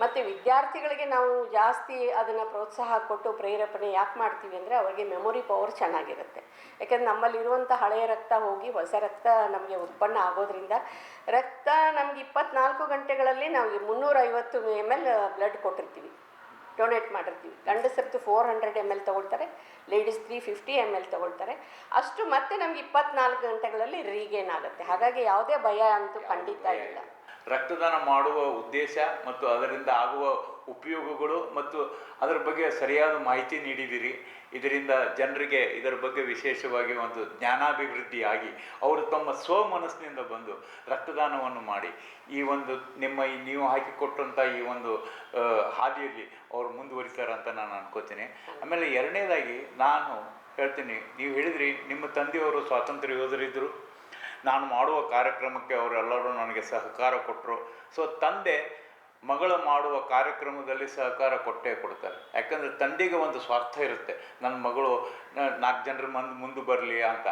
ಮತ್ತು ವಿದ್ಯಾರ್ಥಿಗಳಿಗೆ ನಾವು ಜಾಸ್ತಿ ಅದನ್ನು ಪ್ರೋತ್ಸಾಹ ಕೊಟ್ಟು ಪ್ರೇರೇಪಣೆ ಯಾಕೆ ಮಾಡ್ತೀವಿ ಅಂದರೆ, ಅವರಿಗೆ ಮೆಮೊರಿ ಪವರ್ ಚೆನ್ನಾಗಿರುತ್ತೆ. ಯಾಕೆಂದರೆ ನಮ್ಮಲ್ಲಿರುವಂಥ ಹಳೆಯ ರಕ್ತ ಹೋಗಿ ಹೊಸ ರಕ್ತ ನಮಗೆ ಉತ್ಪನ್ನ ಆಗೋದ್ರಿಂದ ರಕ್ತ ನಮಗೆ 24 ಗಂಟೆಗಳಲ್ಲಿ ನಾವು 350 ml ಬ್ಲಡ್ ಕೊಟ್ಟಿರ್ತೀವಿ, ಡೊನೇಟ್ ಮಾಡಿರ್ತೀವಿ. ಗಂಡಸರದ್ದು 400 ml ತೊಗೊಳ್ತಾರೆ, ಲೇಡೀಸ್ 350 ml ತೊಗೊಳ್ತಾರೆ. ಅಷ್ಟು ಮತ್ತೆ ನಮ್ಗೆ 24 ಗಂಟೆಗಳಲ್ಲಿ ರೀಗೇನ್ ಆಗುತ್ತೆ. ಹಾಗಾಗಿ ಯಾವುದೇ ಭಯ ಅಂತೂ ಖಂಡಿತ ಇಲ್ಲ. ರಕ್ತದಾನ ಮಾಡುವ ಉದ್ದೇಶ ಮತ್ತು ಅದರಿಂದ ಆಗುವ ಉಪಯೋಗಗಳು ಮತ್ತು ಅದರ ಬಗ್ಗೆ ಸರಿಯಾದ ಮಾಹಿತಿ ನೀಡಿದ್ದೀರಿ. ಇದರಿಂದ ಜನರಿಗೆ ಇದರ ಬಗ್ಗೆ ವಿಶೇಷವಾಗಿ ಒಂದು ಜ್ಞಾನಾಭಿವೃದ್ಧಿಯಾಗಿ ಅವರು ತಮ್ಮ ಸ್ವಮನಸ್ಸಿನಿಂದ ಬಂದು ರಕ್ತದಾನವನ್ನು ಮಾಡಿ ಈ ಒಂದು ನೀವು ಹಾಕಿಕೊಟ್ಟಂಥ ಈ ಒಂದು ಹಾದಿಯಲ್ಲಿ ಅವರು ಮುಂದುವರಿತಾರೆ ಅಂತ ನಾನು ಅನ್ಕೋತೀನಿ. ಆಮೇಲೆ ಎರಡನೇದಾಗಿ ನಾನು ಹೇಳ್ತೀನಿ, ನೀವು ಹೇಳಿದ್ರಿ ನಿಮ್ಮ ತಂದೆಯವರು ಸ್ವಾತಂತ್ರ್ಯ ಯೋಧರಿದ್ದರು, ನಾನು ಮಾಡುವ ಕಾರ್ಯಕ್ರಮಕ್ಕೆ ಅವರೆಲ್ಲರೂ ನನಗೆ ಸಹಕಾರ ಕೊಟ್ಟರು. ಸೊ ತಂದೆ ಮಗಳು ಮಾಡುವ ಕಾರ್ಯಕ್ರಮದಲ್ಲಿ ಸಹಕಾರ ಕೊಟ್ಟೇ ಕೊಡ್ತಾರೆ. ಯಾಕಂದರೆ ತಂದೆಗೆ ಒಂದು ಸ್ವಾರ್ಥ ಇರುತ್ತೆ, ನನ್ನ ಮಗಳು 4 ಜನರ ಮುಂದೆ ಬರಲಿ ಅಂತ.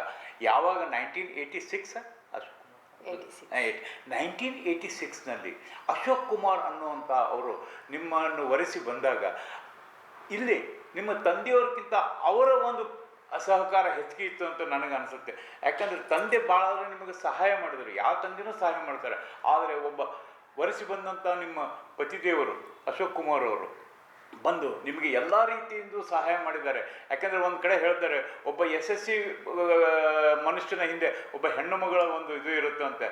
ಯಾವಾಗ 1986ನಲ್ಲಿ ಅಶೋಕ್ ಕುಮಾರ್ ಅನ್ನುವಂಥ ಅವರು ನಿಮ್ಮನ್ನು ವರೆಸಿ ಬಂದಾಗ ಇಲ್ಲಿ ನಿಮ್ಮ ತಂದೆಯವ್ರಿಗಿಂತ ಅವರ ಒಂದು ಸಹಕಾರ ಹೆಚ್ಚಿಗೆ ಇತ್ತು ಅಂತ ನನಗೆ ಅನಿಸುತ್ತೆ. ಯಾಕಂದರೆ ತಂದೆ ಭಾಳ ನಿಮಗೆ ಸಹಾಯ ಮಾಡಿದರು, ಯಾವ ತಂದೆನೂ ಸಹಾಯ ಮಾಡ್ತಾರೆ. ಆದರೆ ಒಬ್ಬ ವರೆಸಿ ಬಂದಂಥ ನಿಮ್ಮ ಪತಿದೇವರು ಅಶೋಕ್ ಕುಮಾರ್ ಅವರು ಬಂದು ನಿಮಗೆ ಎಲ್ಲ ರೀತಿಯಿಂದ ಸಹಾಯ ಮಾಡಿದ್ದಾರೆ. ಯಾಕೆಂದರೆ ಒಂದು ಕಡೆ ಹೇಳ್ತಾರೆ, ಒಬ್ಬ ಯಶಸ್ವಿ ಮನುಷ್ಯನ ಹಿಂದೆ ಒಬ್ಬ ಹೆಣ್ಣು ಮಗಳ ಒಂದು ಇದು ಇರುತ್ತೆ ಅಂತೆ,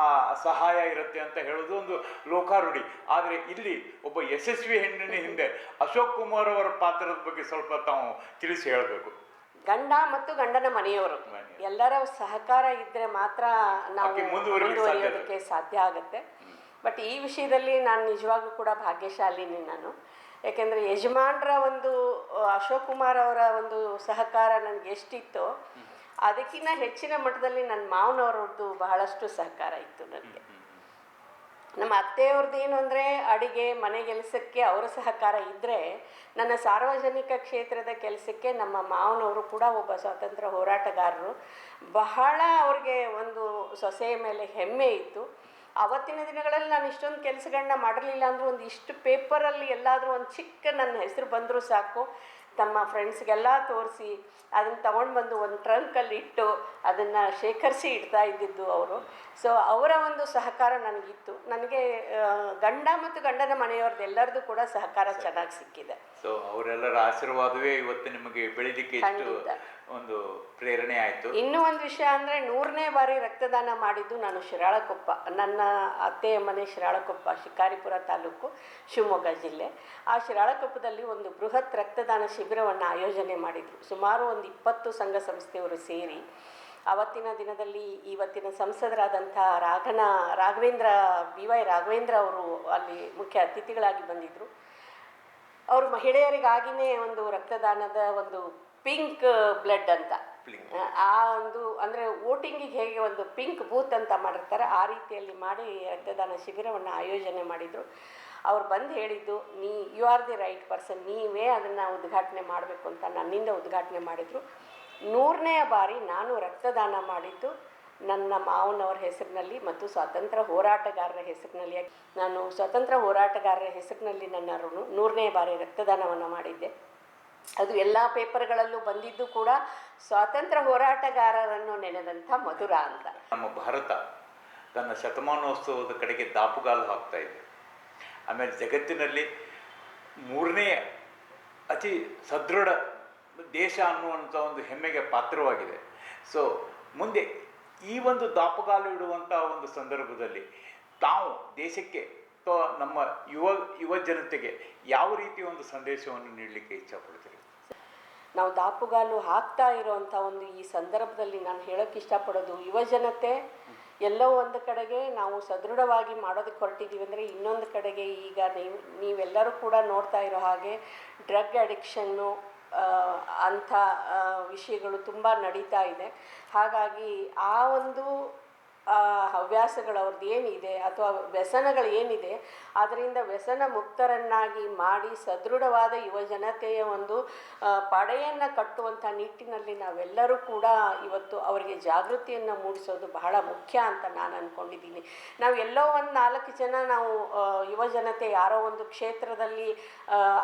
ಆ ಸಹಾಯ ಇರುತ್ತೆ ಅಂತ ಹೇಳೋದು ಒಂದು ಲೋಕಾರೂಢಿ. ಆದರೆ ಇಲ್ಲಿ ಒಬ್ಬ ಯಶಸ್ವಿ ಹೆಣ್ಣಿನ ಹಿಂದೆ ಅಶೋಕ್ ಕುಮಾರ್ ಅವರ ಪಾತ್ರದ ಬಗ್ಗೆ ಸ್ವಲ್ಪ ತಾವು ತಿಳಿಸಿ ಹೇಳಬೇಕು. ಗಂಡ ಮತ್ತು ಗಂಡನ ಮನೆಯವರು ಎಲ್ಲರ ಸಹಕಾರ ಇದ್ದರೆ ಮಾತ್ರ ನಾವು ಮುಂದುವರಿಯೋದಕ್ಕೆ ಸಾಧ್ಯ ಆಗುತ್ತೆ. ಬಟ್ ಈ ವಿಷಯದಲ್ಲಿ ನಾನು ನಿಜವಾಗ್ಲೂ ಕೂಡ ಭಾಗ್ಯಶಾಲಿನಿ ನಾನು. ಯಾಕೆಂದರೆ ಯಜಮಾನರ ಒಂದು ಅಶೋಕ್ ಕುಮಾರ್ ಅವರ ಒಂದು ಸಹಕಾರ ನನಗೆ ಎಷ್ಟಿತ್ತೋ ಅದಕ್ಕಿಂತ ಹೆಚ್ಚಿನ ಮಟ್ಟದಲ್ಲಿ ನನ್ನ ಮಾವನವರದ್ದು ಬಹಳಷ್ಟು ಸಹಕಾರ ಇತ್ತು ನನಗೆ. ನಮ್ಮ ಅತ್ತೆಯವ್ರದ್ದು ಏನು ಅಂದರೆ ಅಡಿಗೆ ಮನೆ ಕೆಲಸಕ್ಕೆ ಅವರ ಸಹಕಾರ ಇದ್ದರೆ, ನನ್ನ ಸಾರ್ವಜನಿಕ ಕ್ಷೇತ್ರದ ಕೆಲಸಕ್ಕೆ ನಮ್ಮ ಮಾವನವರು ಕೂಡ ಒಬ್ಬ ಸ್ವಾತಂತ್ರ್ಯ ಹೋರಾಟಗಾರರು. ಬಹಳ ಅವ್ರಿಗೆ ಒಂದು ಸೊಸೆಯ ಮೇಲೆ ಹೆಮ್ಮೆ ಇತ್ತು. ಆವತ್ತಿನ ದಿನಗಳಲ್ಲಿ ನಾನು ಇಷ್ಟೊಂದು ಕೆಲಸಗಳನ್ನ ಮಾಡಿರಲಿಲ್ಲ ಅಂದರೂ ಒಂದು ಇಷ್ಟು ಪೇಪರಲ್ಲಿ ಎಲ್ಲಾದರೂ ಒಂದು ಚಿಕ್ಕ ನನ್ನ ಹೆಸರು ಬಂದರೂ ಸಾಕು, ತಮ್ಮ ಫ್ರೆಂಡ್ಸ್ಗೆಲ್ಲ ತೋರಿಸಿ ಅದನ್ನು ತೊಗೊಂಡು ಬಂದು ಒಂದು ಟ್ರಂಕಲ್ಲಿ ಇಟ್ಟು ಅದನ್ನು ಶೇಖರಿಸಿ ಇಡ್ತಾ ಇದ್ದಿದ್ದು ಅವರು. ಸೊ ಅವರ ಒಂದು ಸಹಕಾರ ನನಗಿತ್ತು. ನನಗೆ ಗಂಡ ಮತ್ತು ಗಂಡನ ಮನೆಯವ್ರದ್ದು ಎಲ್ಲರದ್ದು ಕೂಡ ಸಹಕಾರ ಚೆನ್ನಾಗಿ ಸಿಕ್ಕಿದೆ. ಸೊ ಅವರೆಲ್ಲರ ಆಶೀರ್ವಾದವೇ ಇವತ್ತು ನಿಮಗೆ ಬೆಳೀಲಿಕ್ಕೆ ಒಂದು ಪ್ರೇರಣೆ ಆಯಿತು. ಇನ್ನೂ ಒಂದು ವಿಷಯ ಅಂದರೆ 100ನೇ ಬಾರಿ ರಕ್ತದಾನ ಮಾಡಿದ್ದು ನಾನು ಶಿರಾಳಕೊಪ್ಪ. ನನ್ನ ಅತ್ತೆಯ ಮನೆ ಶಿರಾಳಕೊಪ್ಪ, ಶಿಕಾರಿಪುರ ತಾಲೂಕು, ಶಿವಮೊಗ್ಗ ಜಿಲ್ಲೆ. ಆ ಶಿರಾಳಕೊಪ್ಪದಲ್ಲಿ ಒಂದು ಬೃಹತ್ ರಕ್ತದಾನ ಶಿಬಿರವನ್ನು ಆಯೋಜನೆ ಮಾಡಿದರು. ಸುಮಾರು ಒಂದು 20 ಸಂಘ ಸಂಸ್ಥೆಯವರು ಸೇರಿ ಆವತ್ತಿನ ದಿನದಲ್ಲಿ ಇವತ್ತಿನ ಸಂಸದರಾದಂಥ ರಾಘವೇಂದ್ರ BY ರಾಘವೇಂದ್ರ ಅವರು ಅಲ್ಲಿ ಮುಖ್ಯ ಅತಿಥಿಗಳಾಗಿ ಬಂದಿದ್ದರು. ಅವರು ಮಹಿಳೆಯರಿಗಾಗಿಯೇ ಒಂದು ರಕ್ತದಾನದ ಒಂದು ಪಿಂಕ್ ಬ್ಲಡ್ ಅಂತ, ಆ ಒಂದು ಅಂದರೆ ವೋಟಿಂಗಿಗೆ ಹೇಗೆ ಒಂದು ಪಿಂಕ್ ಬೂತ್ ಅಂತ ಮಾಡಿರ್ತಾರೆ ಆ ರೀತಿಯಲ್ಲಿ ಮಾಡಿ ರಕ್ತದಾನ ಶಿಬಿರವನ್ನು ಆಯೋಜನೆ ಮಾಡಿದರು. ಅವ್ರು ಬಂದು ಹೇಳಿದ್ದು, you are the right person, ನೀವೇ ಅದನ್ನು ಉದ್ಘಾಟನೆ ಮಾಡಬೇಕು ಅಂತ ನನ್ನಿಂದ ಉದ್ಘಾಟನೆ ಮಾಡಿದರು. 100ನೇ ಬಾರಿ ನಾನು ರಕ್ತದಾನ ಮಾಡಿದ್ದು ನನ್ನ ಮಾವನವರ ಹೆಸರಿನಲ್ಲಿ ಮತ್ತು ಸ್ವಾತಂತ್ರ್ಯ ಹೋರಾಟಗಾರರ ಹೆಸರಿನಲ್ಲಿ. ನಾನು ಸ್ವಾತಂತ್ರ್ಯ ಹೋರಾಟಗಾರರ ಹೆಸರಿನಲ್ಲಿ ನನ್ನ 100ನೇ ಬಾರಿ ರಕ್ತದಾನವನ್ನು ಮಾಡಿದ್ದೆ. ಅದು ಎಲ್ಲ ಪೇಪರ್ಗಳಲ್ಲೂ ಬಂದಿದ್ದು ಕೂಡ ಸ್ವಾತಂತ್ರ್ಯ ಹೋರಾಟಗಾರರನ್ನು ನೆನೆದಂಥ ಮಧುರ ಅಂತ. ನಮ್ಮ ಭಾರತ ತನ್ನ ಶತಮಾನೋತ್ಸವದ ಕಡೆಗೆ ದಾಪುಗಾಲು ಹಾಕ್ತಾ ಇದೆ. ಆಮೇಲೆ ಜಗತ್ತಿನಲ್ಲಿ 3ನೇ ಅತಿ ಸದೃಢ ದೇಶ ಅನ್ನುವಂಥ ಒಂದು ಹೆಮ್ಮೆಗೆ ಪಾತ್ರವಾಗಿದೆ. ಸೊ ಮುಂದೆ ಈ ಒಂದು ದಾಪುಗಾಲು ಇಡುವಂಥ ಒಂದು ಸಂದರ್ಭದಲ್ಲಿ ತಾವು ದೇಶಕ್ಕೆ ಅಥವಾ ನಮ್ಮ ಯುವ ಜನತೆಗೆ ಯಾವ ರೀತಿಯ ಒಂದು ಸಂದೇಶವನ್ನು ನೀಡಲಿಕ್ಕೆ ಇಚ್ಛಪಡ್ತೀರಿ? ನಾವು ದಾಪುಗಾಲು ಹಾಕ್ತಾ ಇರೋವಂಥ ಒಂದು ಈ ಸಂದರ್ಭದಲ್ಲಿ ನಾನು ಹೇಳೋಕ್ಕೆ ಇಷ್ಟಪಡೋದು, ಯುವ ಜನತೆ ಎಲ್ಲೋ ಒಂದು ಕಡೆಗೆ ನಾವು ಸದೃಢವಾಗಿ ಮಾಡೋದಕ್ಕೆ ಹೊರಟಿದ್ದೀವಿ ಅಂದರೆ, ಇನ್ನೊಂದು ಕಡೆಗೆ ಈಗ ನೀವೆಲ್ಲರೂ ಕೂಡ ನೋಡ್ತಾ ಇರೋ ಹಾಗೆ ಡ್ರಗ್ ಅಡಿಕ್ಷನ್ನು ಅಂಥ ವಿಷಯಗಳು ತುಂಬ ನಡೀತಾ ಇದೆ. ಹಾಗಾಗಿ ಆ ಒಂದು ಹವ್ಯಾಸಗಳು ಅವ್ರದ್ದು ಏನಿದೆ ಅಥವಾ ವ್ಯಸನಗಳು ಏನಿದೆ ಅದರಿಂದ ವ್ಯಸನ ಮುಕ್ತರನ್ನಾಗಿ ಮಾಡಿ ಸದೃಢವಾದ ಯುವ ಜನತೆಯ ಒಂದು ಪಡೆಯನ್ನು ಕಟ್ಟುವಂಥ ನಿಟ್ಟಿನಲ್ಲಿ ನಾವೆಲ್ಲರೂ ಕೂಡ ಇವತ್ತು ಅವರಿಗೆ ಜಾಗೃತಿಯನ್ನು ಮೂಡಿಸೋದು ಬಹಳ ಮುಖ್ಯ ಅಂತ ನಾನು ಅಂದ್ಕೊಂಡಿದ್ದೀನಿ. ನಾವು ಎಲ್ಲೋ ಒಂದು 4 ಜನ ನಾವು ಯುವ ಜನತೆ ಯಾರೋ ಒಂದು ಕ್ಷೇತ್ರದಲ್ಲಿ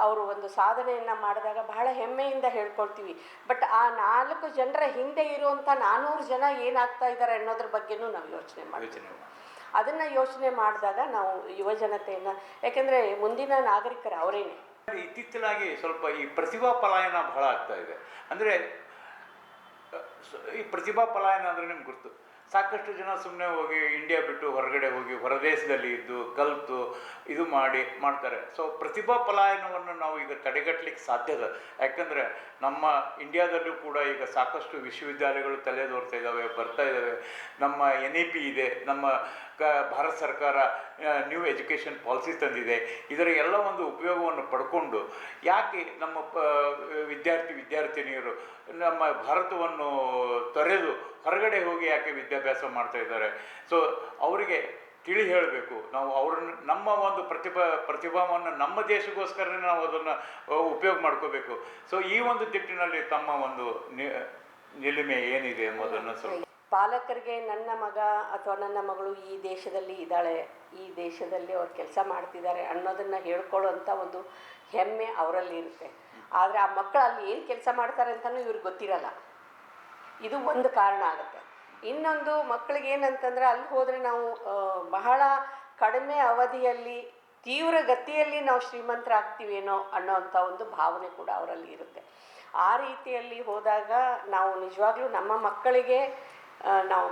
ಅವರು ಒಂದು ಸಾಧನೆಯನ್ನು ಮಾಡಿದಾಗ ಬಹಳ ಹೆಮ್ಮೆಯಿಂದ ಹೇಳ್ಕೊಳ್ತೀವಿ. ಬಟ್ ಆ 4 ಜನರ ಹಿಂದೆ ಇರುವಂಥ 400 ಜನ ಏನಾಗ್ತಾ ಇದ್ದಾರೆ ಅನ್ನೋದ್ರ ಬಗ್ಗೆನೂ ನಾವು ಯೋಚನೆ ಮಾಡ್ತೀವಿ. ಅದನ್ನು ಯೋಚನೆ ಮಾಡಿದಾಗ ನಾವು ಯುವ ಜನತೆಯನ್ನು, ಯಾಕೆಂದರೆ ಮುಂದಿನ ನಾಗರಿಕರು ಅವರೇನೆ. ಇತ್ತೀಚಲಾಗಿ ಸ್ವಲ್ಪ ಈ ಪ್ರತಿಭಾ ಪಲಾಯನ ಬಹಳ ಆಗ್ತಾ ಇದೆ. ಅಂದರೆ ಈ ಪ್ರತಿಭಾ ಪಲಾಯನ ಅಂದರೆ ನಿಮ್ಗೆ ಗುರ್ತು, ಸಾಕಷ್ಟು ಜನ ಸುಮ್ಮನೆ ಹೋಗಿ ಇಂಡಿಯಾ ಬಿಟ್ಟು ಹೊರಗಡೆ ಹೋಗಿ ಹೊರದೇಶದಲ್ಲಿ ಇದ್ದು ಕಲಿತು ಇದು ಮಾಡ್ತಾರೆ. ಸೊ ಪ್ರತಿಭಾ ಪಲಾಯನವನ್ನು ನಾವು ಈಗ ತಡೆಗಟ್ಟಲಿಕ್ಕೆ ಸಾಧ್ಯದ. ಯಾಕಂದರೆ ನಮ್ಮ ಇಂಡಿಯಾದಲ್ಲೂ ಕೂಡ ಈಗ ಸಾಕಷ್ಟು ವಿಶ್ವವಿದ್ಯಾಲಯಗಳು ತಲೆದೋರ್ತಾ ಇದ್ದಾವೆ, ಬರ್ತಾ ಇದ್ದಾವೆ. ನಮ್ಮ NEP ಇದೆ, ನಮ್ಮ ಭಾರತ ಸರ್ಕಾರ ನ್ಯೂ ಎಜುಕೇಷನ್ ಪಾಲಿಸಿ ತಂದಿದೆ. ಇದರ ಎಲ್ಲ ಒಂದು ಉಪಯೋಗವನ್ನು ಪಡ್ಕೊಂಡು ಯಾಕೆ ನಮ್ಮ ವಿದ್ಯಾರ್ಥಿನಿಯರು ನಮ್ಮ ಭಾರತವನ್ನು ತೊರೆದು ಹೊರಗಡೆ ಹೋಗಿ ಯಾಕೆ ವಿದ್ಯಾಭ್ಯಾಸ ಮಾಡ್ತಾ ಇದ್ದಾರೆ? ಸೊ ಅವರಿಗೆ ತಿಳಿ ಹೇಳಬೇಕು. ನಾವು ಅವ್ರನ್ನ ನಮ್ಮ ಒಂದು ಪ್ರತಿಭಾವನ್ನು ನಮ್ಮ ದೇಶಕ್ಕೋಸ್ಕರ ನಾವು ಅದನ್ನು ಉಪಯೋಗ ಮಾಡ್ಕೋಬೇಕು. ಸೊ ಈ ಒಂದು ದಿಟ್ಟಿನಲ್ಲಿ ತಮ್ಮ ಒಂದು ನಿಲುಮೆ ಏನಿದೆ ಎಂಬುದನ್ನು ಸ್ವಲ್ಪ ಪಾಲಕರಿಗೆ ನನ್ನ ಮಗ ಅಥವಾ ನನ್ನ ಮಗಳು ಈ ದೇಶದಲ್ಲಿ ಇದ್ದಾಳೆ, ಈ ದೇಶದಲ್ಲಿ ಅವ್ರು ಕೆಲಸ ಮಾಡ್ತಿದ್ದಾರೆ ಅನ್ನೋದನ್ನು ಹೇಳ್ಕೊಳ್ಳೋಂಥ ಒಂದು ಹೆಮ್ಮೆ ಅವರಲ್ಲಿ ಇರುತ್ತೆ. ಆದರೆ ಆ ಮಕ್ಕಳು ಅಲ್ಲಿ ಏನು ಕೆಲಸ ಮಾಡ್ತಾರೆ ಅಂತಲೂ ಇವ್ರಿಗೆ ಗೊತ್ತಿರಲ್ಲ. ಇದು ಒಂದು ಕಾರಣ ಆಗುತ್ತೆ. ಇನ್ನೊಂದು ಮಕ್ಕಳಿಗೆ ಏನಂತಂದರೆ ಅಲ್ಲಿ ಹೋದರೆ ನಾವು ಬಹಳ ಕಡಿಮೆ ಅವಧಿಯಲ್ಲಿ ತೀವ್ರ ಗತಿಯಲ್ಲಿ ನಾವು ಶ್ರೀಮಂತರಾಗ್ತೀವೇನೋ ಅನ್ನೋವಂಥ ಒಂದು ಭಾವನೆ ಕೂಡ ಅವರಲ್ಲಿ ಇರುತ್ತೆ. ಆ ರೀತಿಯಲ್ಲಿ ಹೋದಾಗ ನಾವು ನಿಜವಾಗ್ಲೂ ನಮ್ಮ ಮಕ್ಕಳಿಗೆ ನಾವು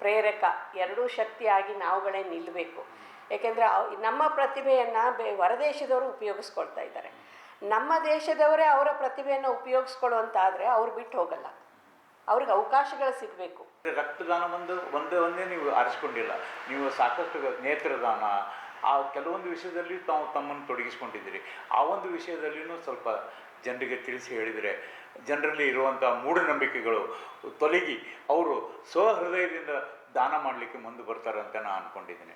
ಪ್ರೇರಕ ಎರಡೂ ಶಕ್ತಿಯಾಗಿ ನಾವುಗಳೇ ನಿಲ್ಲಬೇಕು. ಏಕೆಂದರೆ ನಮ್ಮ ಪ್ರತಿಭೆಯನ್ನು ಹೊರದೇಶದವರು ಉಪಯೋಗಿಸ್ಕೊಳ್ತಾ ಇದ್ದಾರೆ. ನಮ್ಮ ದೇಶದವರೇ ಅವರ ಪ್ರತಿಭೆಯನ್ನು ಉಪಯೋಗಿಸ್ಕೊಳ್ಳುವಂತಾದರೆ ಅವ್ರು ಬಿಟ್ಟು ಹೋಗಲ್ಲ, ಅವ್ರಿಗೆ ಅವಕಾಶಗಳು ಸಿಗಬೇಕು. ರಕ್ತದಾನ ಒಂದೇ ನೀವು ಆರಿಸ್ಕೊಂಡಿಲ್ಲ, ನೀವು ಸಾಕಷ್ಟು ನೇತ್ರದಾನ ಆ ಕೆಲವೊಂದು ವಿಷಯದಲ್ಲಿ ತಾವು ತಮ್ಮನ್ನು ತೊಡಗಿಸ್ಕೊಂಡಿದ್ದೀರಿ. ಆ ಒಂದು ವಿಷಯದಲ್ಲಿಯೂ ಸ್ವಲ್ಪ ಜನರಿಗೆ ತಿಳಿಸಿ ಹೇಳಿದರೆ ಜನರಲ್ಲಿ ಇರುವಂಥ ಮೂಢನಂಬಿಕೆಗಳು ತೊಲಗಿ ಅವರು ಸ್ವಹೃದಯದಿಂದ ದಾನ ಮಾಡಲಿಕ್ಕೆ ಮುಂದೆ ಬರ್ತಾರೆ ಅಂತ ನಾನು ಅಂದ್ಕೊಂಡಿದ್ದೀನಿ.